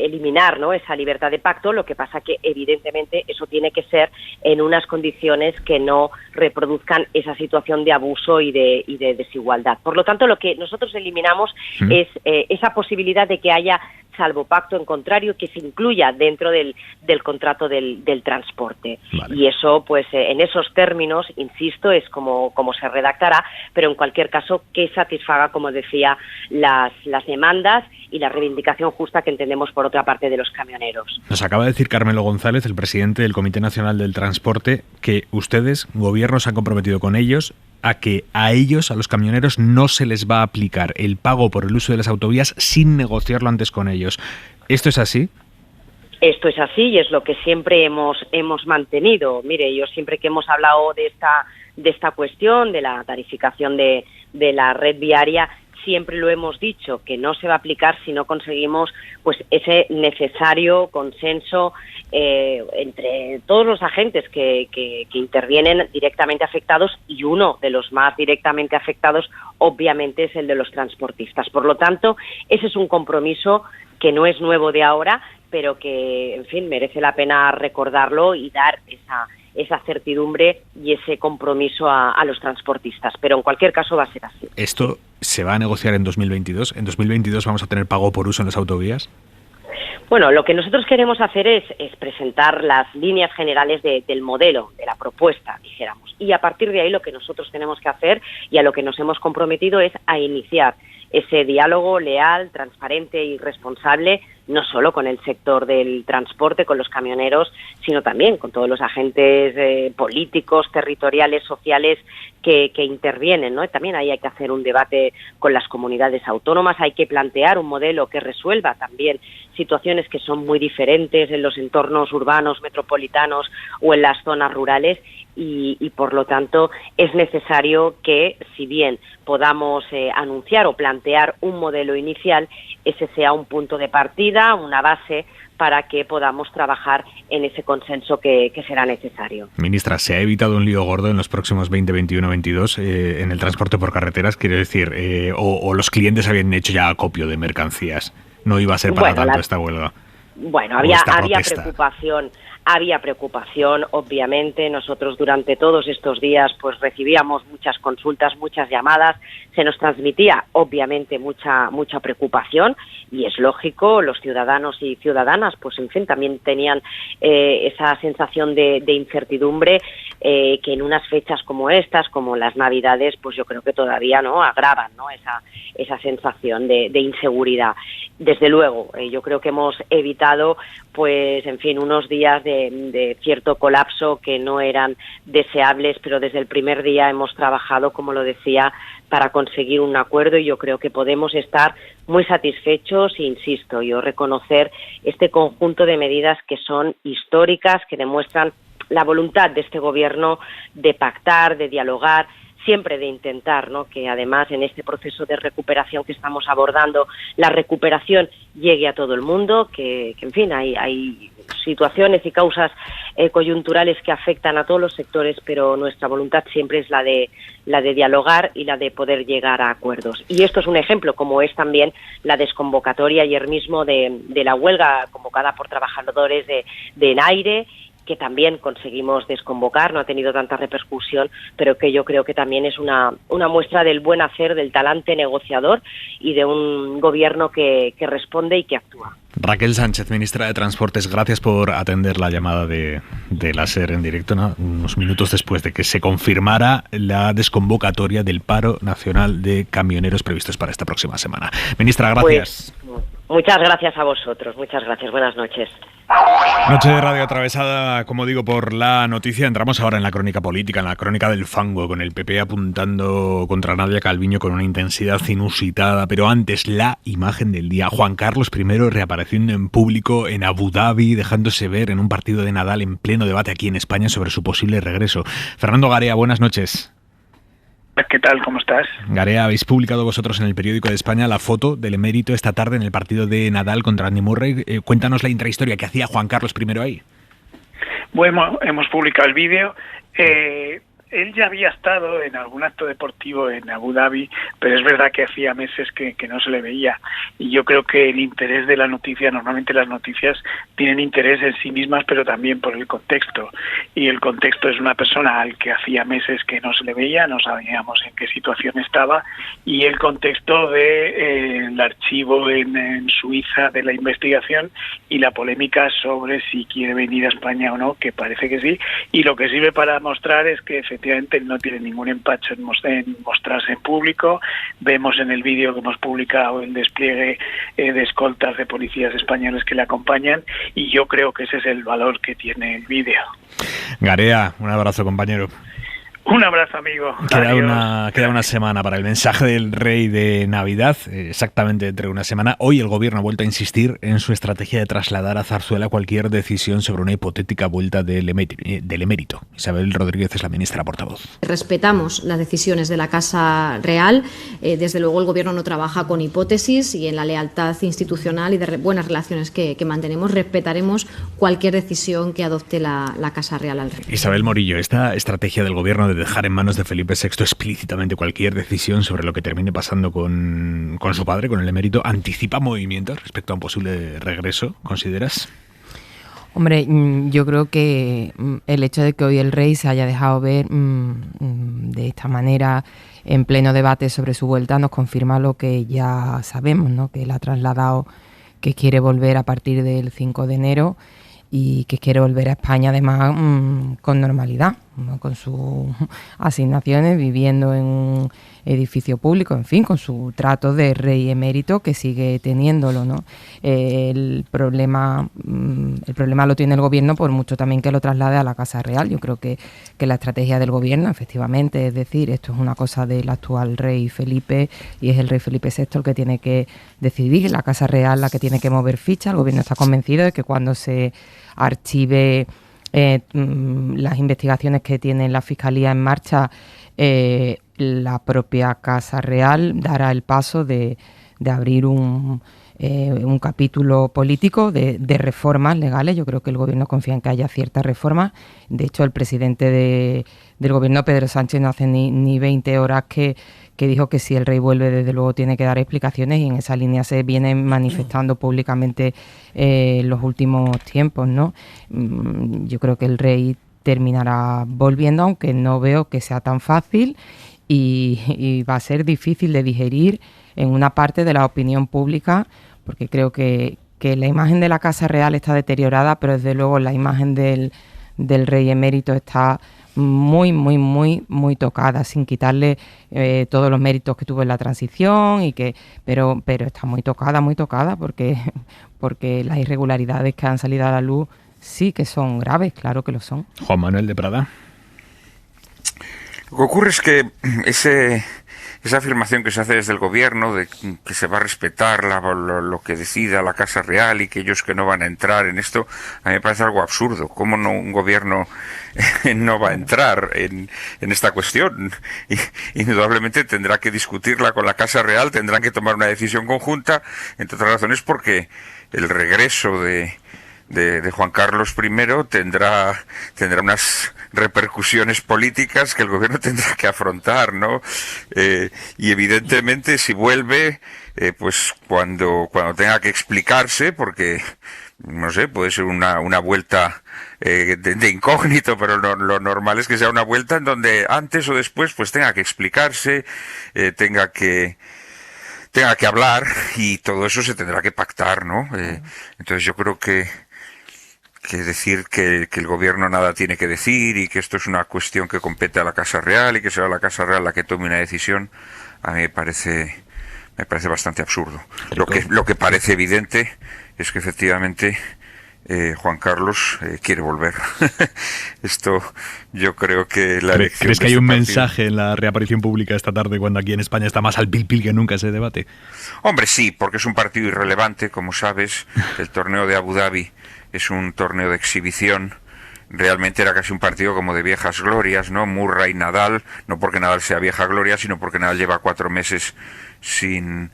S10: eliminar, ¿no?, esa libertad de pacto. Lo que pasa que evidentemente eso tiene que ser en unas condiciones que no reproduzcan esa situación de abuso y de desigualdad. Por lo tanto, lo que nosotros eliminamos es esa posibilidad de que haya salvo pacto en contrario que se incluya dentro del contrato del transporte. Vale. Y eso, pues en esos términos, insisto, es como se redactará, pero en cualquier caso que satisfaga, como decía, las demandas y la reivindicación justa que entendemos por otra parte de los camioneros.
S2: Nos acaba de decir Carmelo González, el presidente del Comité Nacional del Transporte, que ustedes, gobierno, se han comprometido con ellos a que a los camioneros, no se les va a aplicar el pago por el uso de las autovías sin negociarlo antes con ellos. ¿Esto es así?
S10: Esto es así y es lo que siempre hemos mantenido. Mire, yo siempre que hemos hablado de esta cuestión, de la tarificación de la red viaria, siempre lo hemos dicho, que no se va a aplicar si no conseguimos pues ese necesario consenso entre todos los agentes que intervienen directamente afectados, y uno de los más directamente afectados obviamente es el de los transportistas. Por lo tanto, ese es un compromiso que no es nuevo de ahora, pero que, en fin, merece la pena recordarlo y dar esa certidumbre y ese compromiso a los transportistas. Pero en cualquier caso va a ser así.
S2: ¿Esto se va a negociar en 2022? ¿En 2022 vamos a tener pago por uso en las autovías?
S10: Bueno, lo que nosotros queremos hacer es presentar las líneas generales del modelo, de la propuesta, dijéramos. Y a partir de ahí lo que nosotros tenemos que hacer y a lo que nos hemos comprometido es a iniciar ese diálogo leal, transparente y responsable, no solo con el sector del transporte, con los camioneros, sino también con todos los agentes políticos, territoriales, sociales que intervienen, ¿no? También ahí hay que hacer un debate con las comunidades autónomas, hay que plantear un modelo que resuelva también situaciones que son muy diferentes en los entornos urbanos, metropolitanos o en las zonas rurales, y por lo tanto es necesario que, si bien podamos anunciar o plantear un modelo inicial, ese sea un punto de partida, una base para que podamos trabajar en ese consenso que será necesario.
S2: Ministra, ¿se ha evitado un lío gordo en los próximos 20, 21, 22 en el transporte por carreteras? Quiero decir, o los clientes habían hecho ya acopio de mercancías. No iba a ser para tanto esta huelga.
S10: Bueno, había preocupación, obviamente. Nosotros durante todos estos días pues recibíamos muchas consultas, muchas llamadas, se nos transmitía obviamente mucha preocupación, y es lógico, los ciudadanos y ciudadanas pues en fin también tenían esa sensación de incertidumbre que en unas fechas como estas, como las Navidades, pues yo creo que todavía no agravan, ¿no?, esa sensación de inseguridad. Desde luego, yo creo que hemos evitado pues en fin unos días de cierto colapso que no eran deseables, pero desde el primer día hemos trabajado, como lo decía, para conseguir un acuerdo, y yo creo que podemos estar muy satisfechos e, insisto, yo reconocer este conjunto de medidas que son históricas, que demuestran la voluntad de este gobierno de pactar, de dialogar, siempre de intentar, ¿no?, que además en este proceso de recuperación que estamos abordando, la recuperación llegue a todo el mundo, que en fin, hay situaciones y causas coyunturales que afectan a todos los sectores, pero nuestra voluntad siempre es la de dialogar y la de poder llegar a acuerdos. Y esto es un ejemplo, como es también la desconvocatoria ayer mismo de la huelga convocada por trabajadores de Enaire, que también conseguimos desconvocar, no ha tenido tanta repercusión, pero que yo creo que también es una muestra del buen hacer, del talante negociador y de un gobierno que responde y que actúa.
S2: Raquel Sánchez, ministra de Transportes, gracias por atender la llamada de la SER en directo, ¿no? Unos minutos después de que se confirmara la desconvocatoria del paro nacional de camioneros previstos para esta próxima semana. Ministra, gracias.
S10: Pues, muchas gracias a vosotros, muchas gracias, buenas noches.
S2: Noche de radio atravesada, como digo, por la noticia. Entramos ahora en la crónica política, en la crónica del fango, con el PP apuntando contra Nadia Calviño con una intensidad inusitada. Pero antes, la imagen del día. Juan Carlos I reapareciendo en público en Abu Dhabi, dejándose ver en un partido de Nadal en pleno debate aquí en España sobre su posible regreso. Fernando Garea, buenas noches.
S11: ¿Qué tal? ¿Cómo estás?
S2: Garea, habéis publicado vosotros en el Periódico de España la foto del emérito esta tarde en el partido de Nadal contra Andy Murray. Cuéntanos la intrahistoria que hacía Juan Carlos I ahí.
S11: Bueno, hemos publicado el vídeo. Él ya había estado en algún acto deportivo en Abu Dhabi, pero es verdad que hacía meses que no se le veía. Y yo creo que el interés de la noticia, normalmente las noticias tienen interés en sí mismas, pero también por el contexto. Y el contexto es una persona al que hacía meses que no se le veía, no sabíamos en qué situación estaba, y el contexto de el archivo en Suiza de la investigación y la polémica sobre si quiere venir a España o no, que parece que sí. Y lo que sirve para mostrar es que efectivamente no tiene ningún empacho en mostrarse en público. Vemos en el vídeo que hemos publicado el despliegue de escoltas de policías españoles que le acompañan, y yo creo que ese es el valor que tiene el vídeo.
S2: Garea, un abrazo, compañero.
S11: Un abrazo, amigo.
S2: Queda una semana para el mensaje del rey de Navidad, exactamente dentro de una semana. Hoy el gobierno ha vuelto a insistir en su estrategia de trasladar a Zarzuela cualquier decisión sobre una hipotética vuelta del emérito. Isabel Rodríguez es la ministra portavoz.
S12: Respetamos las decisiones de la Casa Real. Desde luego el gobierno no trabaja con hipótesis, y en la lealtad institucional y de buenas relaciones que mantenemos respetaremos cualquier decisión que adopte la Casa Real al rey.
S2: Isabel Morillo, esta estrategia del gobierno de dejar en manos de Felipe VI explícitamente cualquier decisión sobre lo que termine pasando con su padre, con el emérito, ¿anticipa movimientos respecto a un posible regreso, consideras?
S7: Hombre, yo creo que el hecho de que hoy el rey se haya dejado ver de esta manera en pleno debate sobre su vuelta nos confirma lo que ya sabemos, ¿no? Que él ha trasladado que quiere volver a partir del 5 de enero y que quiere volver a España además con normalidad, ¿no? Con sus asignaciones, viviendo en un edificio público, en fin, con su trato de rey emérito que sigue teniéndolo, ¿no? El problema lo tiene el gobierno por mucho también que lo traslade a la Casa Real. Yo creo que la estrategia del gobierno, efectivamente, es decir, esto es una cosa del actual rey Felipe y es el rey Felipe VI el que tiene que decidir, la Casa Real la que tiene que mover ficha. El gobierno está convencido de que cuando se archive las investigaciones que tiene la Fiscalía en marcha, la propia Casa Real dará el paso de abrir un capítulo político de reformas legales. Yo creo que el gobierno confía en que haya ciertas reformas. De hecho, el presidente del gobierno, Pedro Sánchez, no hace ni 20 horas que dijo que si el rey vuelve, desde luego tiene que dar explicaciones, y en esa línea se viene manifestando públicamente en los últimos tiempos, ¿no? Yo creo que el rey terminará volviendo, aunque no veo que sea tan fácil, y va a ser difícil de digerir en una parte de la opinión pública, porque creo que la imagen de la Casa Real está deteriorada, pero desde luego la imagen del rey emérito está muy, muy, muy, muy tocada, sin quitarle todos los méritos que tuvo en la transición, pero está muy tocada porque las irregularidades que han salido a la luz sí que son graves, claro que lo son.
S2: Juan Manuel de Prada.
S9: Lo que ocurre es que esa afirmación que se hace desde el gobierno de que se va a respetar lo que decida la Casa Real y que ellos que no van a entrar en esto, a mí me parece algo absurdo. ¿Cómo no un gobierno no va a entrar en esta cuestión? Indudablemente tendrá que discutirla con la Casa Real, tendrán que tomar una decisión conjunta, entre otras razones porque el regreso de de Juan Carlos I tendrá unas repercusiones políticas que el gobierno tendrá que afrontar, ¿no? Y evidentemente si vuelve, pues cuando tenga que explicarse, porque no sé, puede ser una vuelta de incógnito, pero lo normal es que sea una vuelta en donde antes o después pues tenga que explicarse, tenga que hablar, y todo eso se tendrá que pactar, ¿no? Entonces yo creo que decir que el gobierno nada tiene que decir y que esto es una cuestión que compete a la Casa Real y que será la Casa Real la que tome una decisión, a mí me parece bastante absurdo. Lo que parece evidente es que efectivamente Juan Carlos quiere volver. Esto yo creo que la elección...
S2: ¿Crees que hay un mensaje en la reaparición pública esta tarde, cuando aquí en España está más al pil que nunca ese debate?
S9: Hombre, sí, porque es un partido irrelevante, como sabes. El torneo de Abu Dhabi es un torneo de exhibición. Realmente era casi un partido como de viejas glorias, ¿no? Murray y Nadal, no porque Nadal sea vieja gloria, sino porque Nadal lleva 4 meses sin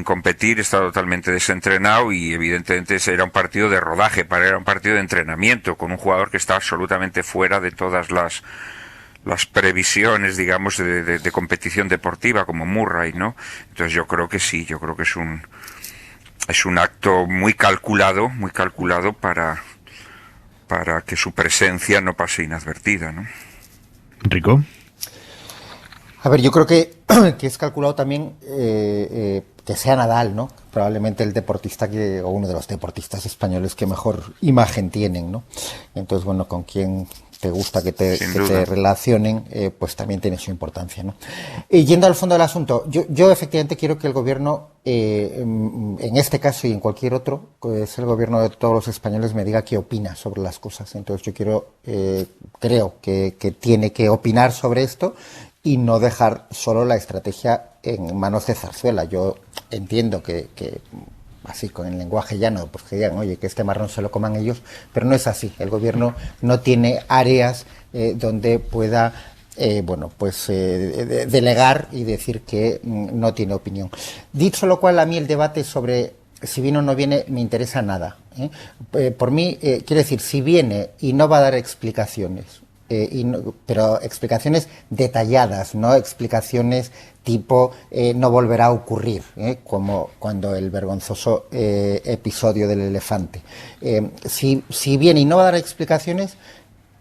S9: competir, está totalmente desentrenado, y evidentemente era un partido de rodaje, era un partido de entrenamiento, con un jugador que está absolutamente fuera de todas las previsiones, digamos, de competición deportiva, como Murray, ¿no? Entonces yo creo que sí, yo creo que es un acto muy calculado para que su presencia no pase inadvertida, ¿no?
S2: Rico.
S8: A ver, yo creo que es calculado también que sea Nadal, ¿no? Probablemente el deportista o uno de los deportistas españoles que mejor imagen tienen, ¿no? Entonces, bueno, con quien te gusta que te relacionen, pues también tiene su importancia, ¿no? Y yendo al fondo del asunto, yo efectivamente quiero que el gobierno, en este caso y en cualquier otro, es el gobierno de todos los españoles, me diga qué opina sobre las cosas. Entonces yo creo que tiene que opinar sobre esto y no dejar solo la estrategia en manos de Zarzuela. Yo entiendo que así con el lenguaje llano, pues que digan, oye, que este marrón se lo coman ellos, pero no es así. El gobierno no tiene áreas donde pueda delegar y decir que no tiene opinión. Dicho lo cual, a mí el debate sobre si viene o no viene me interesa nada. Por mí, quiero decir, si viene y no va a dar explicaciones, pero explicaciones detalladas, no explicaciones tipo no volverá a ocurrir, como cuando el vergonzoso episodio del elefante. Si viene y no va a dar explicaciones,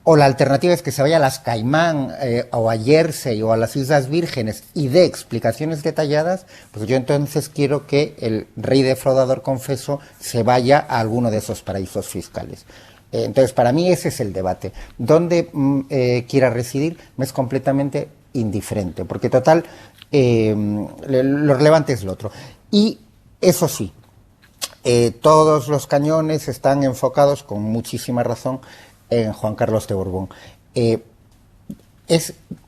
S8: o la alternativa es que se vaya a las Caimán o a Jersey o a las Islas Vírgenes y dé explicaciones detalladas, pues yo entonces quiero que el rey defraudador confeso se vaya a alguno de esos paraísos fiscales. Entonces, para mí ese es el debate. Donde quiera residir me es completamente indiferente, porque total, lo relevante es lo otro. Y eso sí, todos los cañones están enfocados, con muchísima razón, en Juan Carlos de Borbón.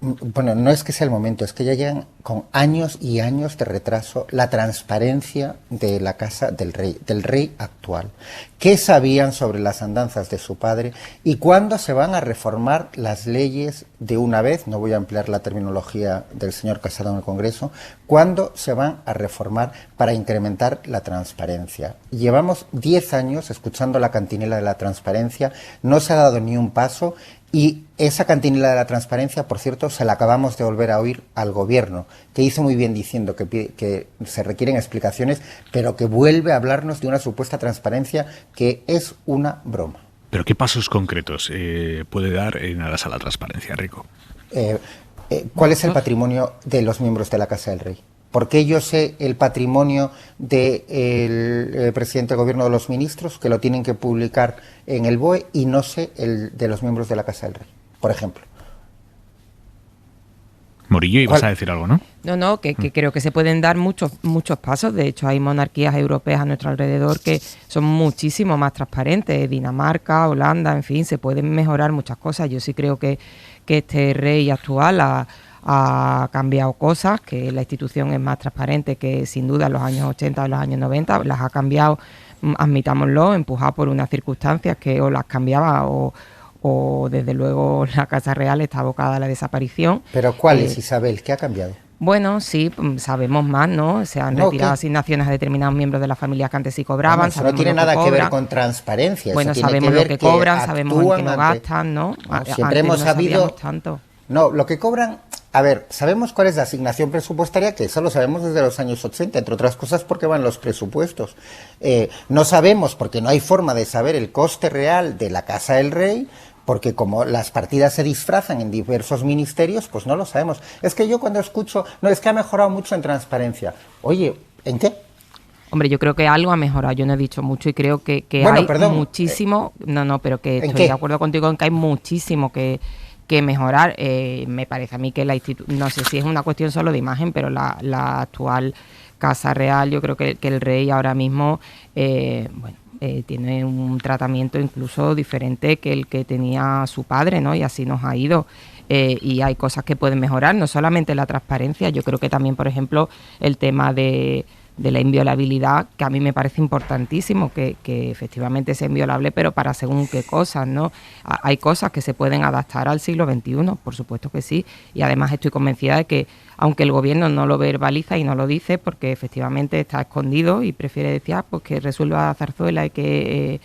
S8: No es que sea el momento, es que ya llegan con años y años de retraso la transparencia de la casa del rey actual. ¿Qué sabían sobre las andanzas de su padre? ¿Y cuándo se van a reformar las leyes de una vez? No voy a emplear la terminología del señor Casado en el Congreso. ¿Cuándo se van a reformar para incrementar la transparencia? Llevamos 10 años escuchando la cantinela de la transparencia, no se ha dado ni un paso. Y esa cantinela de la transparencia, por cierto, se la acabamos de volver a oír al gobierno, que hizo muy bien diciendo que se requieren explicaciones, pero que vuelve a hablarnos de una supuesta transparencia que es una broma.
S2: ¿Pero qué pasos concretos puede dar en aras a la transparencia, Rico?
S8: ¿Cuál es el patrimonio de los miembros de la Casa del Rey? ¿Por qué yo sé el patrimonio del presidente del gobierno, de los ministros, que lo tienen que publicar en el BOE, y no sé el de los miembros de la Casa del Rey, por ejemplo?
S2: Morillo, ibas a decir algo, ¿no?
S7: No, que creo que se pueden dar muchos pasos. De hecho, hay monarquías europeas a nuestro alrededor que son muchísimo más transparentes. Dinamarca, Holanda, en fin, se pueden mejorar muchas cosas. Yo sí creo que este rey actual ha cambiado cosas, que la institución es más transparente que sin duda en los años 80 o los años 90, las ha cambiado, admitámoslo, empujado por unas circunstancias que o las cambiaba o desde luego la Casa Real está abocada a la desaparición.
S8: ¿Pero cuál es, Isabel? ¿Qué ha cambiado?
S7: Bueno, sí, sabemos más, ¿no? Se han retirado asignaciones a determinados miembros de la familia que antes sí cobraban.
S8: Eso no tiene nada que ver con transparencia.
S7: Bueno, sabemos lo que cobran, sabemos en qué no gastan, ¿no?
S8: Siempre hemos sabido tanto. No, lo que cobran... A ver, sabemos cuál es la asignación presupuestaria, que eso lo sabemos desde los años 80, entre otras cosas porque van los presupuestos. No sabemos, porque no hay forma de saber el coste real de la Casa del Rey, porque como las partidas se disfrazan en diversos ministerios, pues no lo sabemos. Es que yo cuando escucho, no, es que ha mejorado mucho en transparencia. Oye, ¿en qué?
S7: Hombre, yo creo que algo ha mejorado, yo no he dicho mucho y creo que bueno, hay muchísimo... pero que estoy de acuerdo contigo en que hay muchísimo que mejorar. Me parece a mí que no sé si es una cuestión solo de imagen, pero la actual Casa Real, yo creo que el rey ahora mismo tiene un tratamiento incluso diferente que el que tenía su padre, ¿no? Y así nos ha ido. Y hay cosas que pueden mejorar, no solamente la transparencia, yo creo que también, por ejemplo, el tema de la inviolabilidad, que a mí me parece importantísimo, que efectivamente sea inviolable, pero para según qué cosas, ¿no? Hay cosas que se pueden adaptar al siglo XXI, por supuesto que sí, y además estoy convencida de que, aunque el gobierno no lo verbaliza y no lo dice, porque efectivamente está escondido y prefiere decir, pues que resuelva Zarzuela y que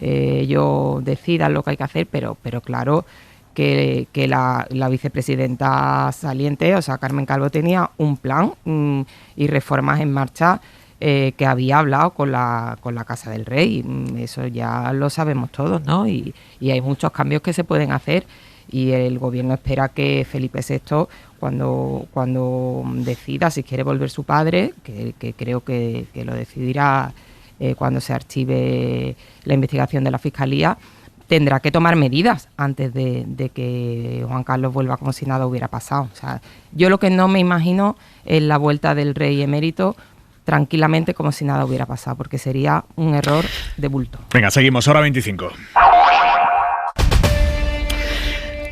S7: ellos decidan lo que hay que hacer, pero claro... que la vicepresidenta saliente, o sea, Carmen Calvo, tenía un plan y reformas en marcha que había hablado con la Casa del Rey. Eso ya lo sabemos todos, ¿no? Y hay muchos cambios que se pueden hacer y el gobierno espera que Felipe VI, cuando decida si quiere volver su padre, que creo que lo decidirá cuando se archive la investigación de la Fiscalía, tendrá que tomar medidas antes de que Juan Carlos vuelva como si nada hubiera pasado. O sea, yo lo que no me imagino es la vuelta del rey emérito tranquilamente como si nada hubiera pasado, porque sería un error de bulto.
S2: Venga, seguimos, hora 25.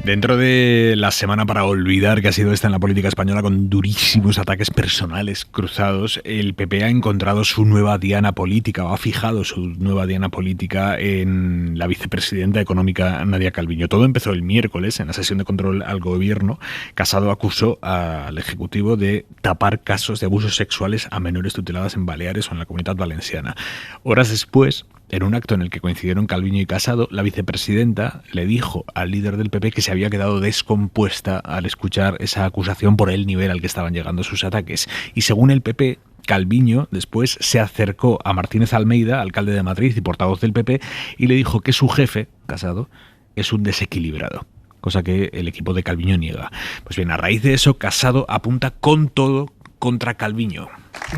S2: Dentro de la semana para olvidar que ha sido esta en la política española, con durísimos ataques personales cruzados, el PP ha encontrado su nueva diana política, o ha fijado su nueva diana política en la vicepresidenta económica Nadia Calviño. Todo empezó el miércoles en la sesión de control al gobierno. Casado acusó al Ejecutivo de tapar casos de abusos sexuales a menores tuteladas en Baleares o en la Comunidad Valenciana. Horas después, en un acto en el que coincidieron Calviño y Casado, la vicepresidenta le dijo al líder del PP que se había quedado descompuesta al escuchar esa acusación por el nivel al que estaban llegando sus ataques. Y según el PP, Calviño después se acercó a Martínez Almeida, alcalde de Madrid y portavoz del PP, y le dijo que su jefe, Casado, es un desequilibrado, cosa que el equipo de Calviño niega. Pues bien, a raíz de eso, Casado apunta con todo contra Calviño.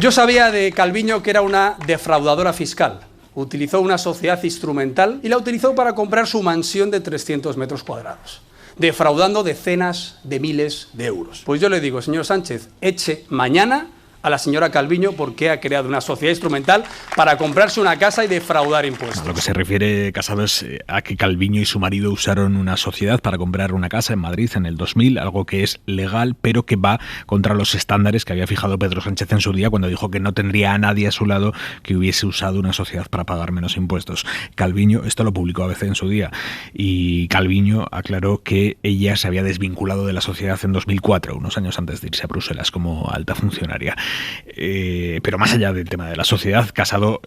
S13: Yo sabía de Calviño que era una defraudadora fiscal. Utilizó una sociedad instrumental y la utilizó para comprar su mansión de 300 metros cuadrados, defraudando decenas de miles de euros. Pues yo le digo, señor Sánchez, eche mañana a la señora Calviño porque ha creado una sociedad instrumental para comprarse una casa y defraudar impuestos.
S2: A lo que se refiere Casado es a que Calviño y su marido usaron una sociedad para comprar una casa en Madrid en el 2000, algo que es legal, pero que va contra los estándares que había fijado Pedro Sánchez en su día cuando dijo que no tendría a nadie a su lado que hubiese usado una sociedad para pagar menos impuestos. Calviño, esto lo publicó ABC en su día, y Calviño aclaró que ella se había desvinculado de la sociedad en 2004, unos años antes de irse a Bruselas como alta funcionaria. Pero más allá del tema de la sociedad, Casado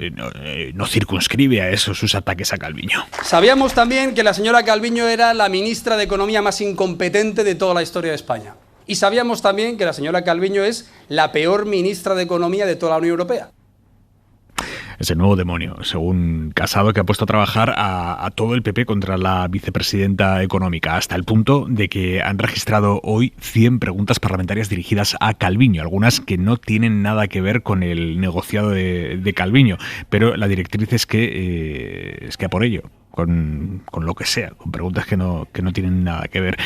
S2: no circunscribe a eso sus ataques a Calviño.
S13: Sabíamos también que la señora Calviño era la ministra de Economía más incompetente de toda la historia de España. Y sabíamos también que la señora Calviño es la peor ministra de Economía de toda la Unión Europea.
S2: Es el nuevo demonio, según Casado, que ha puesto a trabajar a todo el PP contra la vicepresidenta económica, hasta el punto de que han registrado hoy 100 preguntas parlamentarias dirigidas a Calviño, algunas que no tienen nada que ver con el negociado de Calviño, pero la directriz es que a por ello. Con lo que sea, con preguntas que no tienen nada que ver.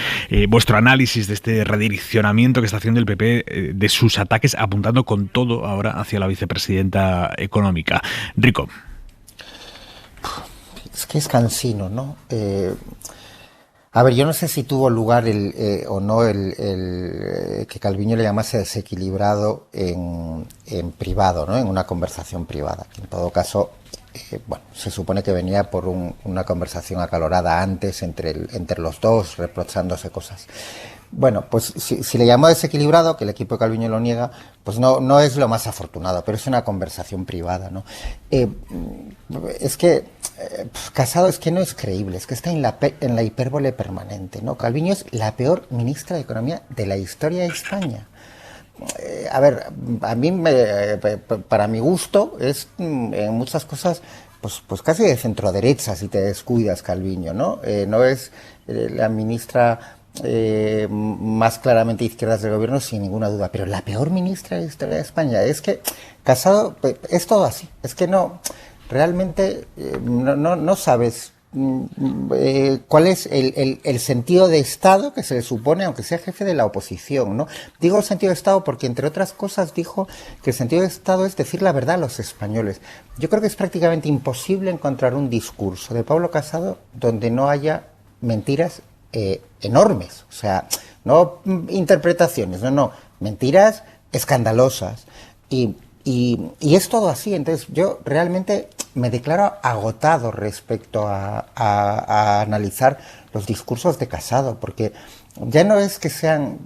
S2: Vuestro análisis de este redireccionamiento que está haciendo el PP de sus ataques, apuntando con todo ahora hacia la vicepresidenta económica. Rico.
S8: Es que es cansino, ¿no? A ver, yo no sé si tuvo lugar o no el que Calviño le llamase desequilibrado en privado, ¿no? En una conversación privada. Que en todo caso bueno, se supone que venía por una conversación acalorada antes entre los dos, reprochándose cosas. Bueno, pues si le llamó desequilibrado, que el equipo de Calviño lo niega, pues no es lo más afortunado, pero es una conversación privada, ¿no? Es que Casado es que no es creíble, es que está en la hipérbole permanente, ¿no? Calviño es la peor ministra de Economía de la historia de España. A ver, a mí, para mi gusto, es en muchas cosas pues casi de centro-derecha si te descuidas, Calviño, ¿no? No es la ministra más claramente izquierdas del gobierno, sin ninguna duda, pero la peor ministra de la historia de España. Es que Casado es todo así, es que no, realmente no sabes cuál es el sentido de Estado que se le supone, aunque sea jefe de la oposición, ¿no? Digo el sentido de Estado porque, entre otras cosas, dijo que el sentido de Estado es decir la verdad a los españoles. Yo creo que es prácticamente imposible encontrar un discurso de Pablo Casado donde no haya mentiras enormes, o sea, no interpretaciones, no, mentiras escandalosas, y es todo así. Entonces yo realmente me declaro agotado respecto a analizar los discursos de Casado, porque ya no es que sean,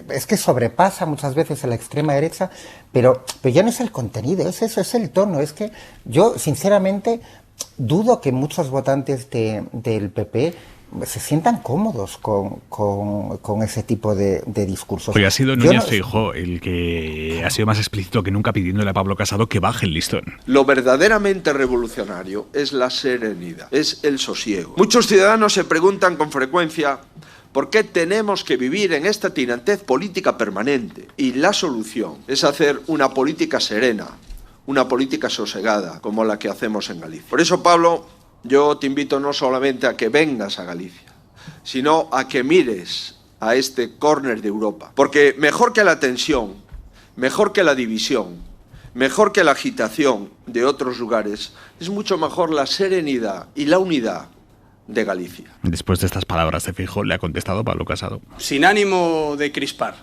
S8: es que sobrepasa muchas veces a la extrema derecha, pero ya no es el contenido, es eso, es el tono. Es que yo sinceramente dudo que muchos votantes del PP se sientan cómodos con ese tipo de discursos.
S2: Hoy ha sido Núñez Feijóo el que ha sido más explícito que nunca pidiéndole a Pablo Casado que baje el listón.
S14: Lo verdaderamente revolucionario es la serenidad, es el sosiego. Muchos ciudadanos se preguntan con frecuencia ¿por qué tenemos que vivir en esta tirantez política permanente? Y la solución es hacer una política serena, una política sosegada, como la que hacemos en Galicia. Por eso, Pablo, yo te invito no solamente a que vengas a Galicia, sino a que mires a este córner de Europa. Porque mejor que la tensión, mejor que la división, mejor que la agitación de otros lugares, es mucho mejor la serenidad y la unidad de Galicia.
S2: Después de estas palabras de Feijóo, le ha contestado Pablo Casado.
S13: Sin ánimo de crispar,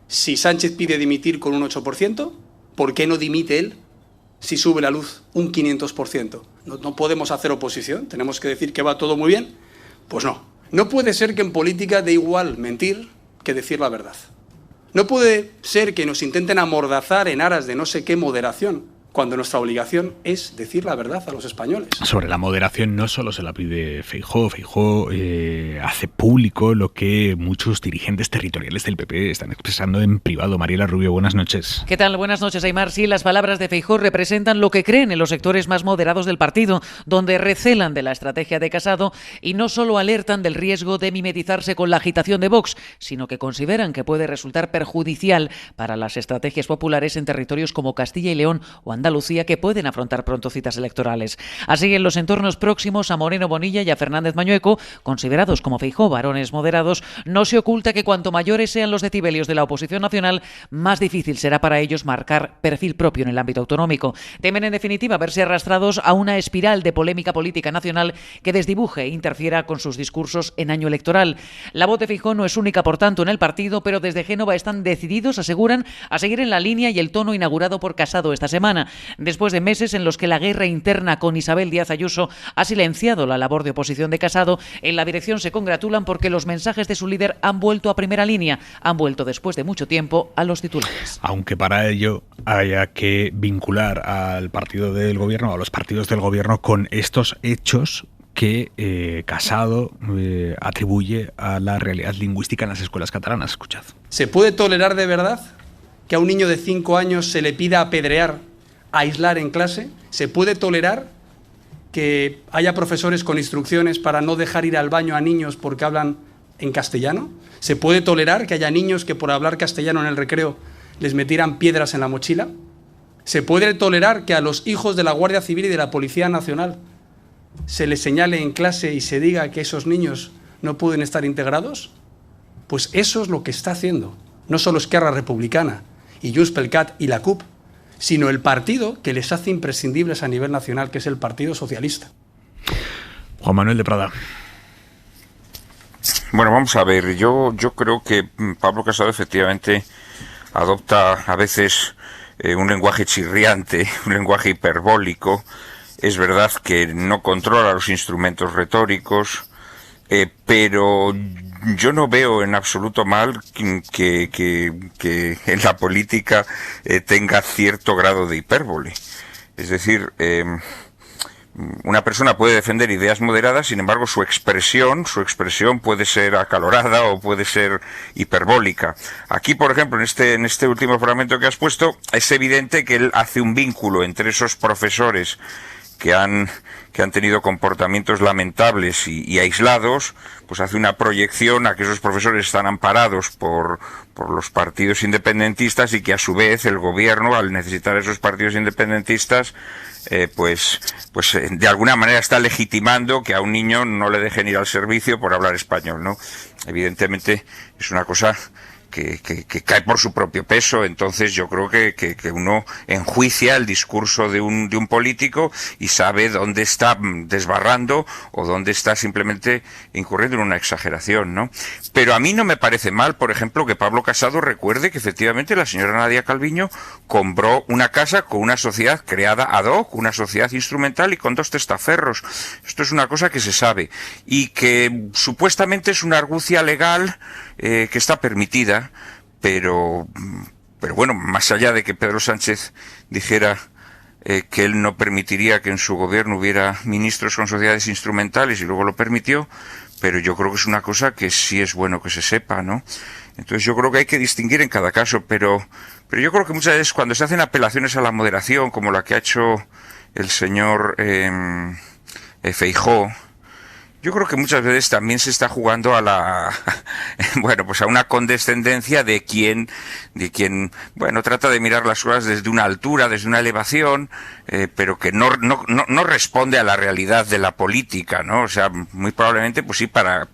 S13: si Sánchez pide dimitir con un 8%, ¿por qué no dimite él si sube la luz un 500%? ¿No podemos hacer oposición? ¿Tenemos que decir que va todo muy bien? Pues no. No puede ser que en política dé igual mentir que decir la verdad. No puede ser que nos intenten amordazar en aras de no sé qué moderación, cuando nuestra obligación es decir la verdad a los españoles.
S2: Sobre la moderación no solo se la pide Feijóo. Feijóo hace público lo que muchos dirigentes territoriales del PP están expresando en privado. Mariela Rubio, buenas noches.
S15: ¿Qué tal? Buenas noches, Aimar. Sí, las palabras de Feijóo representan lo que creen en los sectores más moderados del partido, donde recelan de la estrategia de Casado y no solo alertan del riesgo de mimetizarse con la agitación de Vox, sino que consideran que puede resultar perjudicial para las estrategias populares en territorios como Castilla y León o Andalucía, que pueden afrontar pronto citas electorales. Así, en los entornos próximos a Moreno Bonilla y a Fernández Mañueco, considerados como Feijóo varones moderados, no se oculta que cuanto mayores sean los decibelios de la oposición nacional, más difícil será para ellos marcar perfil propio en el ámbito autonómico. Temen, en definitiva, verse arrastrados a una espiral de polémica política nacional que desdibuje e interfiera con sus discursos en año electoral. La voz de Feijóo no es única, por tanto, en el partido, pero desde Génova están decididos, aseguran, a seguir en la línea y el tono inaugurado por Casado esta semana. Después de meses en los que la guerra interna con Isabel Díaz Ayuso ha silenciado la labor de oposición de Casado, en la dirección se congratulan porque los mensajes de su líder han vuelto a primera línea, han vuelto después de mucho tiempo a los titulares.
S2: Aunque para ello haya que vincular al partido del gobierno, a los partidos del gobierno, con estos hechos que Casado atribuye a la realidad lingüística en las escuelas catalanas. Escuchad.
S13: ¿Se puede tolerar de verdad que a un niño de 5 años se le pida apedrear, aislar en clase? ¿Se puede tolerar que haya profesores con instrucciones para no dejar ir al baño a niños porque hablan en castellano? ¿Se puede tolerar que haya niños que por hablar castellano en el recreo les metieran piedras en la mochila? ¿Se puede tolerar que a los hijos de la Guardia Civil y de la Policía Nacional se les señale en clase y se diga que esos niños no pueden estar integrados? Pues eso es lo que está haciendo no solo Esquerra Republicana y Junts pel Cat y la CUP, sino el partido que les hace imprescindibles a nivel nacional, que es el Partido Socialista.
S2: Juan Manuel de Prada.
S9: Bueno, vamos a ver, yo creo que Pablo Casado efectivamente adopta a veces un lenguaje chirriante, un lenguaje hiperbólico, es verdad que no controla los instrumentos retóricos, pero yo no veo en absoluto mal que en la política tenga cierto grado de hipérbole. Es decir, una persona puede defender ideas moderadas, sin embargo su expresión puede ser acalorada o puede ser hiperbólica. Aquí, por ejemplo, en este último fragmento que has puesto, es evidente que él hace un vínculo entre esos profesores que han tenido comportamientos lamentables y aislados, pues hace una proyección a que esos profesores están amparados por los partidos independentistas y que a su vez el gobierno, al necesitar esos partidos independentistas, pues de alguna manera está legitimando que a un niño no le dejen ir al servicio por hablar español, ¿no? Evidentemente es una cosa que cae por su propio peso. Entonces yo creo que uno enjuicia el discurso de un político y sabe dónde está desbarrando o dónde está simplemente incurriendo en una exageración, ¿no? Pero a mí no me parece mal, por ejemplo, que Pablo Casado recuerde que efectivamente la señora Nadia Calviño compró una casa con una sociedad creada ad hoc, una sociedad instrumental y con 2 testaferros. Esto es una cosa que se sabe y que supuestamente es una argucia legal que está permitida, pero bueno, más allá de que Pedro Sánchez dijera que él no permitiría que en su gobierno hubiera ministros con sociedades instrumentales y luego lo permitió, pero yo creo que es una cosa que sí es bueno que se sepa, ¿no? Entonces yo creo que hay que distinguir en cada caso, pero yo creo que muchas veces cuando se hacen apelaciones a la moderación, como la que ha hecho el señor Feijóo, yo creo que muchas veces también se está jugando a pues a una condescendencia de quien, bueno, trata de mirar las cosas desde una altura, desde una elevación, pero que no responde a la realidad de la política, ¿no? O sea, muy probablemente, pues sí, para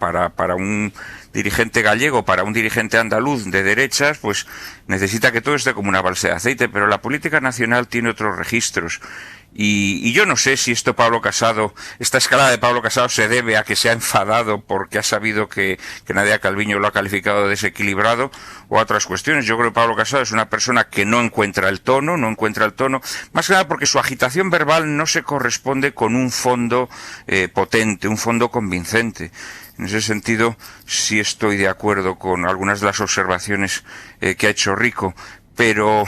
S9: un dirigente gallego, para un dirigente andaluz de derechas, pues necesita que todo esté como una balsa de aceite, pero la política nacional tiene otros registros. Y yo no sé si esta escalada de Pablo Casado se debe a que se ha enfadado porque ha sabido que Nadia Calviño lo ha calificado de desequilibrado o a otras cuestiones. Yo creo que Pablo Casado es una persona que no encuentra el tono, más que nada porque su agitación verbal no se corresponde con un fondo potente, un fondo convincente. En ese sentido, sí estoy de acuerdo con algunas de las observaciones que ha hecho Rico, pero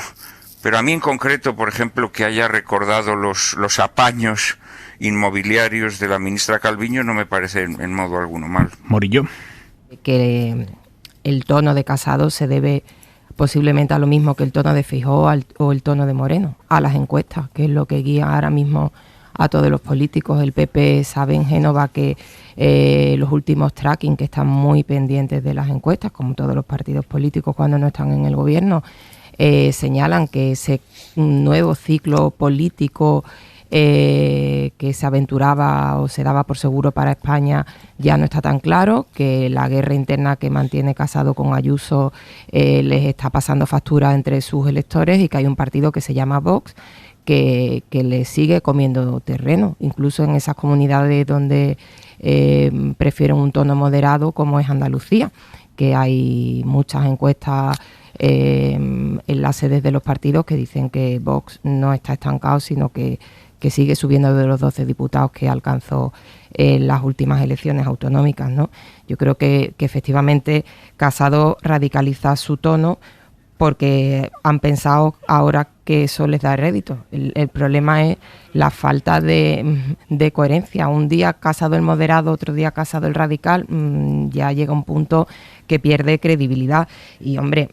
S9: a mí en concreto, por ejemplo, que haya recordado los apaños inmobiliarios de la ministra Calviño no me parece en modo alguno mal.
S2: Morillo.
S7: Que el tono de Casado se debe posiblemente a lo mismo que el tono de Feijóo o el tono de Moreno, a las encuestas, que es lo que guía ahora mismo a todos los políticos. El PP sabe en Génova que los últimos tracking, que están muy pendientes de las encuestas, como todos los partidos políticos cuando no están en el gobierno, señalan que ese nuevo ciclo político que se aventuraba o se daba por seguro para España ya no está tan claro, que la guerra interna que mantiene Casado con Ayuso les está pasando factura entre sus electores y que hay un partido que se llama Vox que le sigue comiendo terreno, incluso en esas comunidades donde prefieren un tono moderado como es Andalucía, que hay muchas encuestas en las sedes de los partidos que dicen que Vox no está estancado, sino que sigue subiendo de los 12 diputados que alcanzó en las últimas elecciones autonómicas, ¿no? Yo creo que efectivamente Casado radicaliza su tono porque han pensado ahora que eso les da rédito. El problema es la falta de coherencia. Un día Casado el moderado, otro día Casado el radical, ya llega un punto que pierde credibilidad. Y hombre,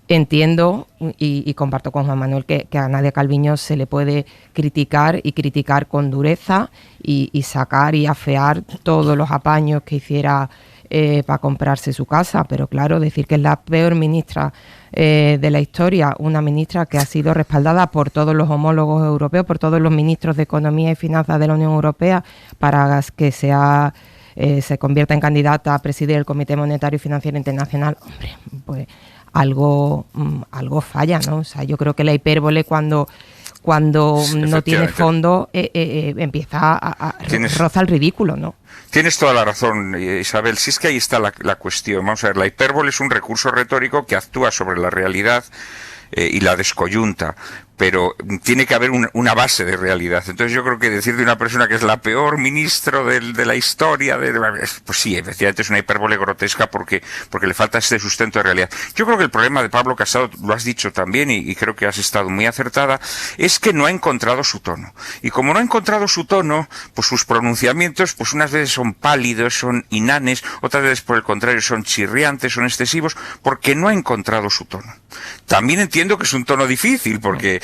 S7: entiendo y comparto con Juan Manuel que a Nadia Calviño se le puede criticar y criticar con dureza y sacar y afear todos los apaños que hiciera para comprarse su casa, pero claro, decir que es la peor ministra de la historia, una ministra que ha sido respaldada por todos los homólogos europeos, por todos los ministros de Economía y Finanzas de la Unión Europea para que se convierta en candidata a presidir el Comité Monetario y Financiero Internacional. Hombre, pues algo falla, ¿no? O sea, yo creo que la hipérbole cuando no tiene fondo empieza a rozar el ridículo, ¿no?
S9: Tienes toda la razón, Isabel. Si es que ahí está la cuestión. Vamos a ver, la hipérbole es un recurso retórico que actúa sobre la realidad y la descoyunta. pero tiene que haber una base de realidad. Entonces yo creo que decir de una persona que es la peor ministro de la historia, pues sí, efectivamente es una hipérbole grotesca porque le falta este sustento de realidad. Yo creo que el problema de Pablo Casado, lo has dicho también y creo que has estado muy acertada, es que no ha encontrado su tono. Y como no ha encontrado su tono, pues sus pronunciamientos, pues unas veces son pálidos, son inanes, otras veces por el contrario son chirriantes, son excesivos, porque no ha encontrado su tono. También entiendo que es un tono difícil, porque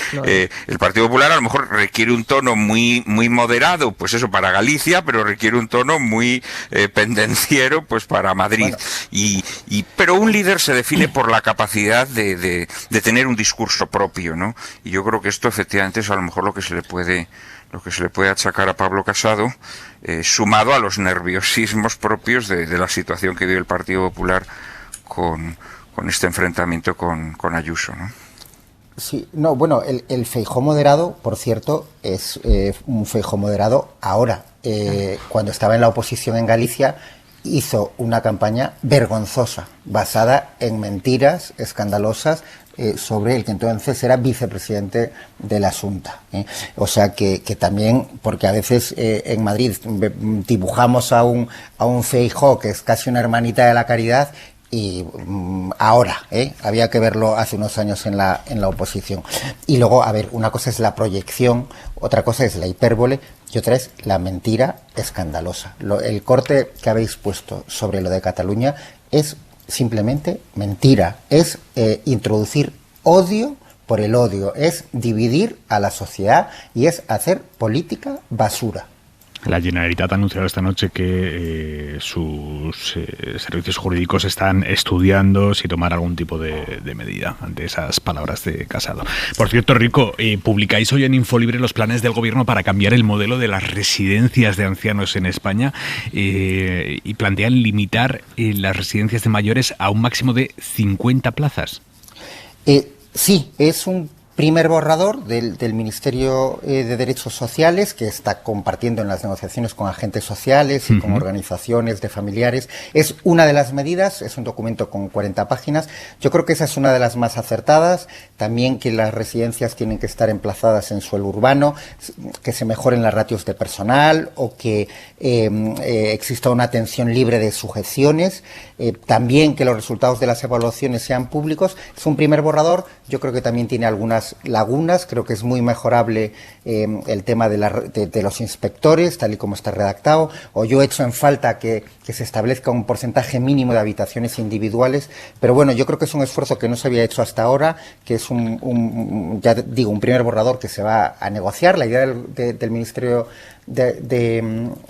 S9: el Partido Popular a lo mejor requiere un tono muy moderado, pues eso, para Galicia, pero requiere un tono muy pendenciero, pues para Madrid. Bueno. Pero un líder se define por la capacidad de tener un discurso propio, ¿no? Y yo creo que esto efectivamente es a lo mejor lo que se le puede achacar a Pablo Casado, sumado a los nerviosismos propios de la situación que vive el Partido Popular con este enfrentamiento con Ayuso, ¿no?
S8: Sí, no, bueno, el Feijóo moderado, por cierto, es un Feijóo moderado ahora. Cuando estaba en la oposición en Galicia, hizo una campaña vergonzosa, basada en mentiras escandalosas sobre el que entonces era vicepresidente de la Xunta. O sea que también, porque a veces en Madrid dibujamos a un Feijóo que es casi una hermanita de la caridad, y ahora, había que verlo hace unos años en la oposición. Y luego, a ver, una cosa es la proyección, otra cosa es la hipérbole y otra es la mentira escandalosa. El corte que habéis puesto sobre lo de Cataluña es simplemente mentira, es introducir odio por el odio, es dividir a la sociedad y es hacer política basura.
S2: La Generalitat ha anunciado esta noche que sus servicios jurídicos están estudiando si tomar algún tipo de medida ante esas palabras de Casado. Por cierto, Rico, publicáis hoy en Infolibre los planes del gobierno para cambiar el modelo de las residencias de ancianos en España y plantean limitar las residencias de mayores a un máximo de 50 plazas.
S8: Sí, es un primer borrador del Ministerio de Derechos Sociales, que está compartiendo en las negociaciones con agentes sociales y con organizaciones de familiares. Es una de las medidas, es un documento con 40 páginas. Yo creo que esa es una de las más acertadas. También que las residencias tienen que estar emplazadas en suelo urbano, que se mejoren las ratios de personal o que exista una atención libre de sujeciones. También que los resultados de las evaluaciones sean públicos. Es un primer borrador. Yo creo que también tiene algunas lagunas. Creo que es muy mejorable el tema de los inspectores, tal y como está redactado, o yo echo en falta que se establezca un porcentaje mínimo de habitaciones individuales, pero bueno, yo creo que es un esfuerzo que no se había hecho hasta ahora, que es un primer borrador que se va a negociar. La idea del Ministerio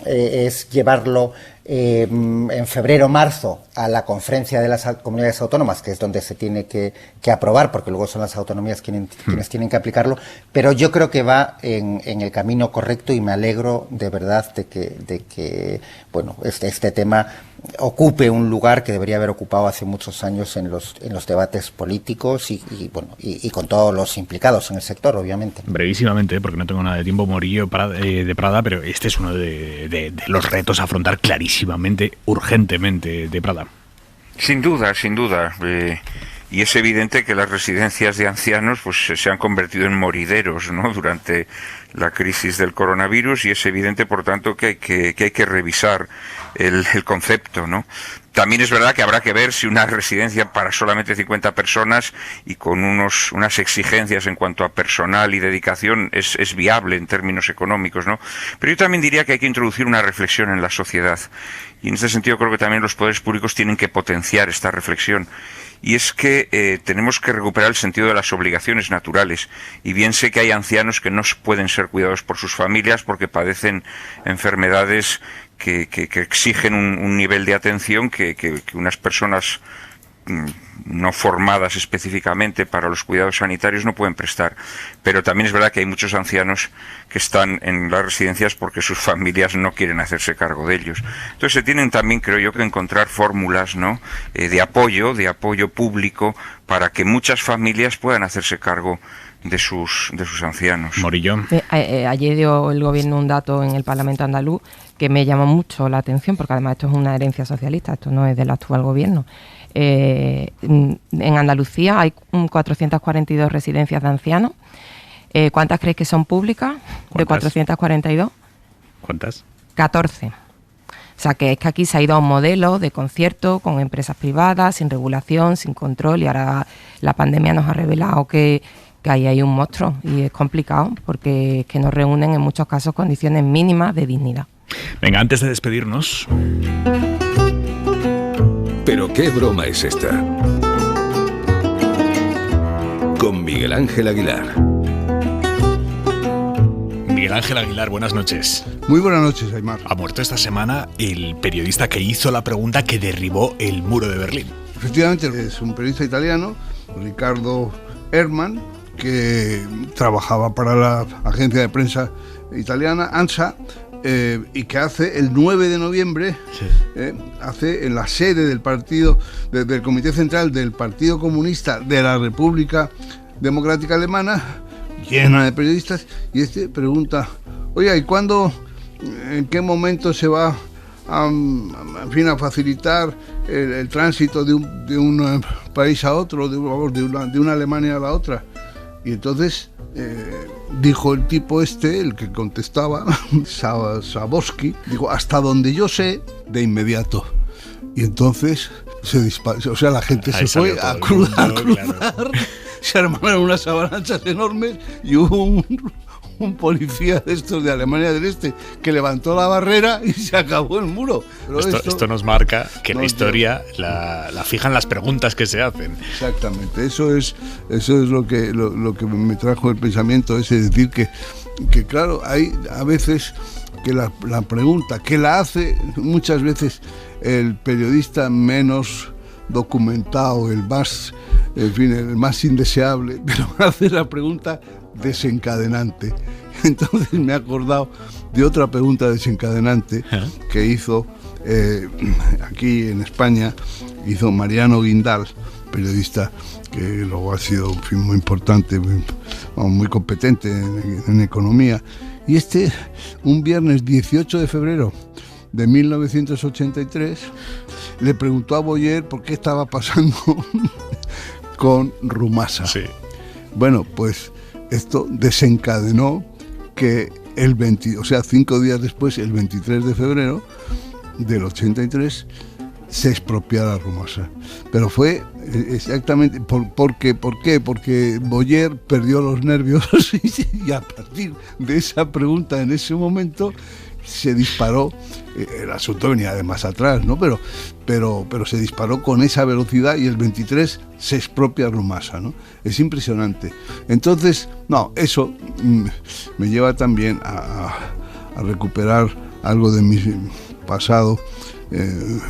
S8: es llevarlo en febrero o marzo a la conferencia de las comunidades autónomas, que es donde se tiene que aprobar, porque luego son las autonomías quienes tienen que aplicarlo, pero yo creo que va en el camino correcto y me alegro de verdad de que bueno, este tema ocupe un lugar que debería haber ocupado hace muchos años en los debates políticos y con todos los implicados en el sector, obviamente.
S2: Brevísimamente, porque no tengo nada de tiempo, Morillo de Prada, pero este es uno de los retos a afrontar clarísimamente, urgentemente, de Prada.
S9: Sin duda. Y es evidente que las residencias de ancianos pues se han convertido en morideros, ¿no?, durante la crisis del coronavirus, y es evidente, por tanto, que hay que revisar el concepto, ¿no? También es verdad que habrá que ver si una residencia para solamente 50 personas y con unas exigencias en cuanto a personal y dedicación es viable en términos económicos, ¿no? Pero yo también diría que hay que introducir una reflexión en la sociedad. Y en este sentido creo que también los poderes públicos tienen que potenciar esta reflexión. Y es que tenemos que recuperar el sentido de las obligaciones naturales. Y bien sé que hay ancianos que no pueden ser cuidados por sus familias porque padecen enfermedades que exigen un nivel de atención que unas personas no formadas específicamente para los cuidados sanitarios no pueden prestar. Pero también es verdad que hay muchos ancianos que están en las residencias porque sus familias no quieren hacerse cargo de ellos. Entonces se tienen también, creo yo, que encontrar fórmulas, ¿no?, de apoyo público para que muchas familias puedan hacerse cargo de sus ancianos.
S2: Morillo.
S7: Ayer dio el gobierno un dato en el Parlamento andaluz que me llamó mucho la atención, porque además esto es una herencia socialista, esto no es del actual gobierno. En Andalucía hay 442 residencias de ancianos ¿Cuántas crees que son públicas? De 442.
S2: ¿Cuántas?
S7: 14. O sea, que es que aquí se ha ido a un modelo de concierto con empresas privadas, sin regulación, sin control, y ahora la pandemia nos ha revelado que ahí hay un monstruo y es complicado porque es que nos reúnen en muchos casos condiciones mínimas de dignidad.
S2: Venga, antes de despedirnos...
S16: ¿Pero qué broma es esta? Con Miguel Ángel Aguilar.
S2: Miguel Ángel Aguilar, buenas noches.
S17: Muy buenas noches, Aymar.
S2: Ha muerto esta semana el periodista que hizo la pregunta que derribó el muro de Berlín.
S17: Efectivamente, es un periodista italiano, Riccardo Herman, que trabajaba para la agencia de prensa italiana, ANSA, y que hace el 9 de noviembre, hace en la sede del partido, del Comité Central del Partido Comunista de la República Democrática Alemana, llena de periodistas, y este pregunta, oye, ¿y cuándo, en qué momento se va a facilitar el tránsito de un país a otro, de una Alemania a la otra? Y entonces dijo el tipo el que contestaba, Saborsky, dijo, hasta donde yo sé, de inmediato. Y entonces se disparó, o sea, la gente se fue a cruzar, claro. Se armaron unas avalanchas enormes y hubo un policía de estos de Alemania del Este que levantó la barrera y se acabó el muro.
S2: Pero esto nos marca que la historia la fijan las preguntas que se hacen.
S17: Exactamente, eso es lo que me trajo el pensamiento ese, decir que claro, hay a veces que la pregunta que la hace muchas veces el periodista menos documentado, el más indeseable, pero hace la pregunta desencadenante. Entonces me he acordado de otra pregunta desencadenante que hizo aquí en España, hizo Mariano Guindal, periodista que luego ha sido muy importante, muy competente en economía. Y un viernes 18 de febrero de 1983, le preguntó a Boyer por qué estaba pasando con Rumasa. Sí. Bueno, pues esto desencadenó que 5 días después, el 23 de febrero del 83, se expropiara Rumasa. Pero fue exactamente... ¿Por qué? Porque Boyer perdió los nervios y a partir de esa pregunta en ese momento se disparó. El asunto venía de más atrás, ¿no? Pero se disparó con esa velocidad y el 23 se expropia Rumasa, ¿no? Es impresionante. Entonces, eso me lleva también a recuperar algo de mi pasado,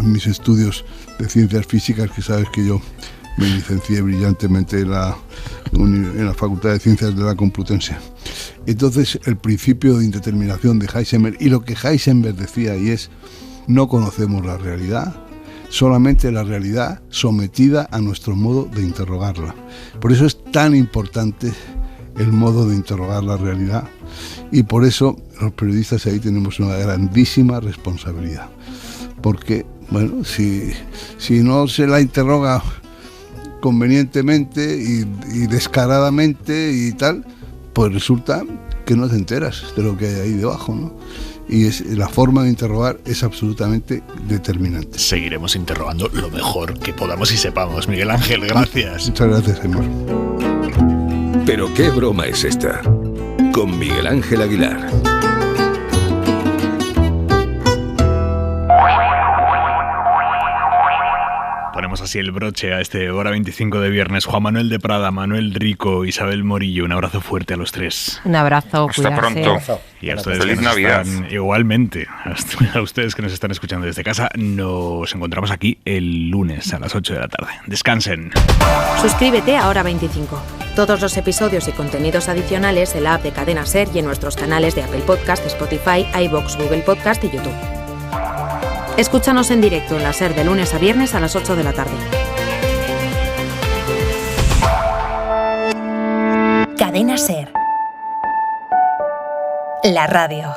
S17: mis estudios de ciencias físicas, que sabes que yo me licencié brillantemente en la Facultad de Ciencias de la Complutense. Entonces, el principio de indeterminación de Heisenberg, y lo que Heisenberg decía, y es, no conocemos la realidad, solamente la realidad sometida a nuestro modo de interrogarla. Por eso es tan importante el modo de interrogar la realidad, y por eso los periodistas ahí tenemos una grandísima responsabilidad. Porque, bueno, si no se la interroga convenientemente y descaradamente y tal, pues resulta que no te enteras de lo que hay ahí debajo, ¿no? Y la forma de interrogar es absolutamente determinante.
S2: Seguiremos interrogando lo mejor que podamos y sepamos. Miguel Ángel, gracias.
S17: Muchas gracias, Aymar.
S16: ¿Pero qué broma es esta? Con Miguel Ángel Aguilar.
S2: Ponemos así el broche a este Hora 25 de viernes. Juan Manuel de Prada, Manuel Rico, Isabel Morillo, un abrazo fuerte a los tres.
S7: Un abrazo,
S9: hasta
S7: cuidarse.
S9: Pronto.
S2: Y a ustedes
S9: Feliz
S2: que nos
S9: Navidad.
S2: Igualmente, a ustedes que nos están escuchando desde casa, nos encontramos aquí el lunes a las 8 de la tarde. Descansen.
S1: Suscríbete a Hora 25. Todos los episodios y contenidos adicionales en la app de Cadena SER y en nuestros canales de Apple Podcast, Spotify, iVoox, Google Podcast y YouTube. Escúchanos en directo en la SER de lunes a viernes a las 8 de la tarde. Cadena SER. La radio.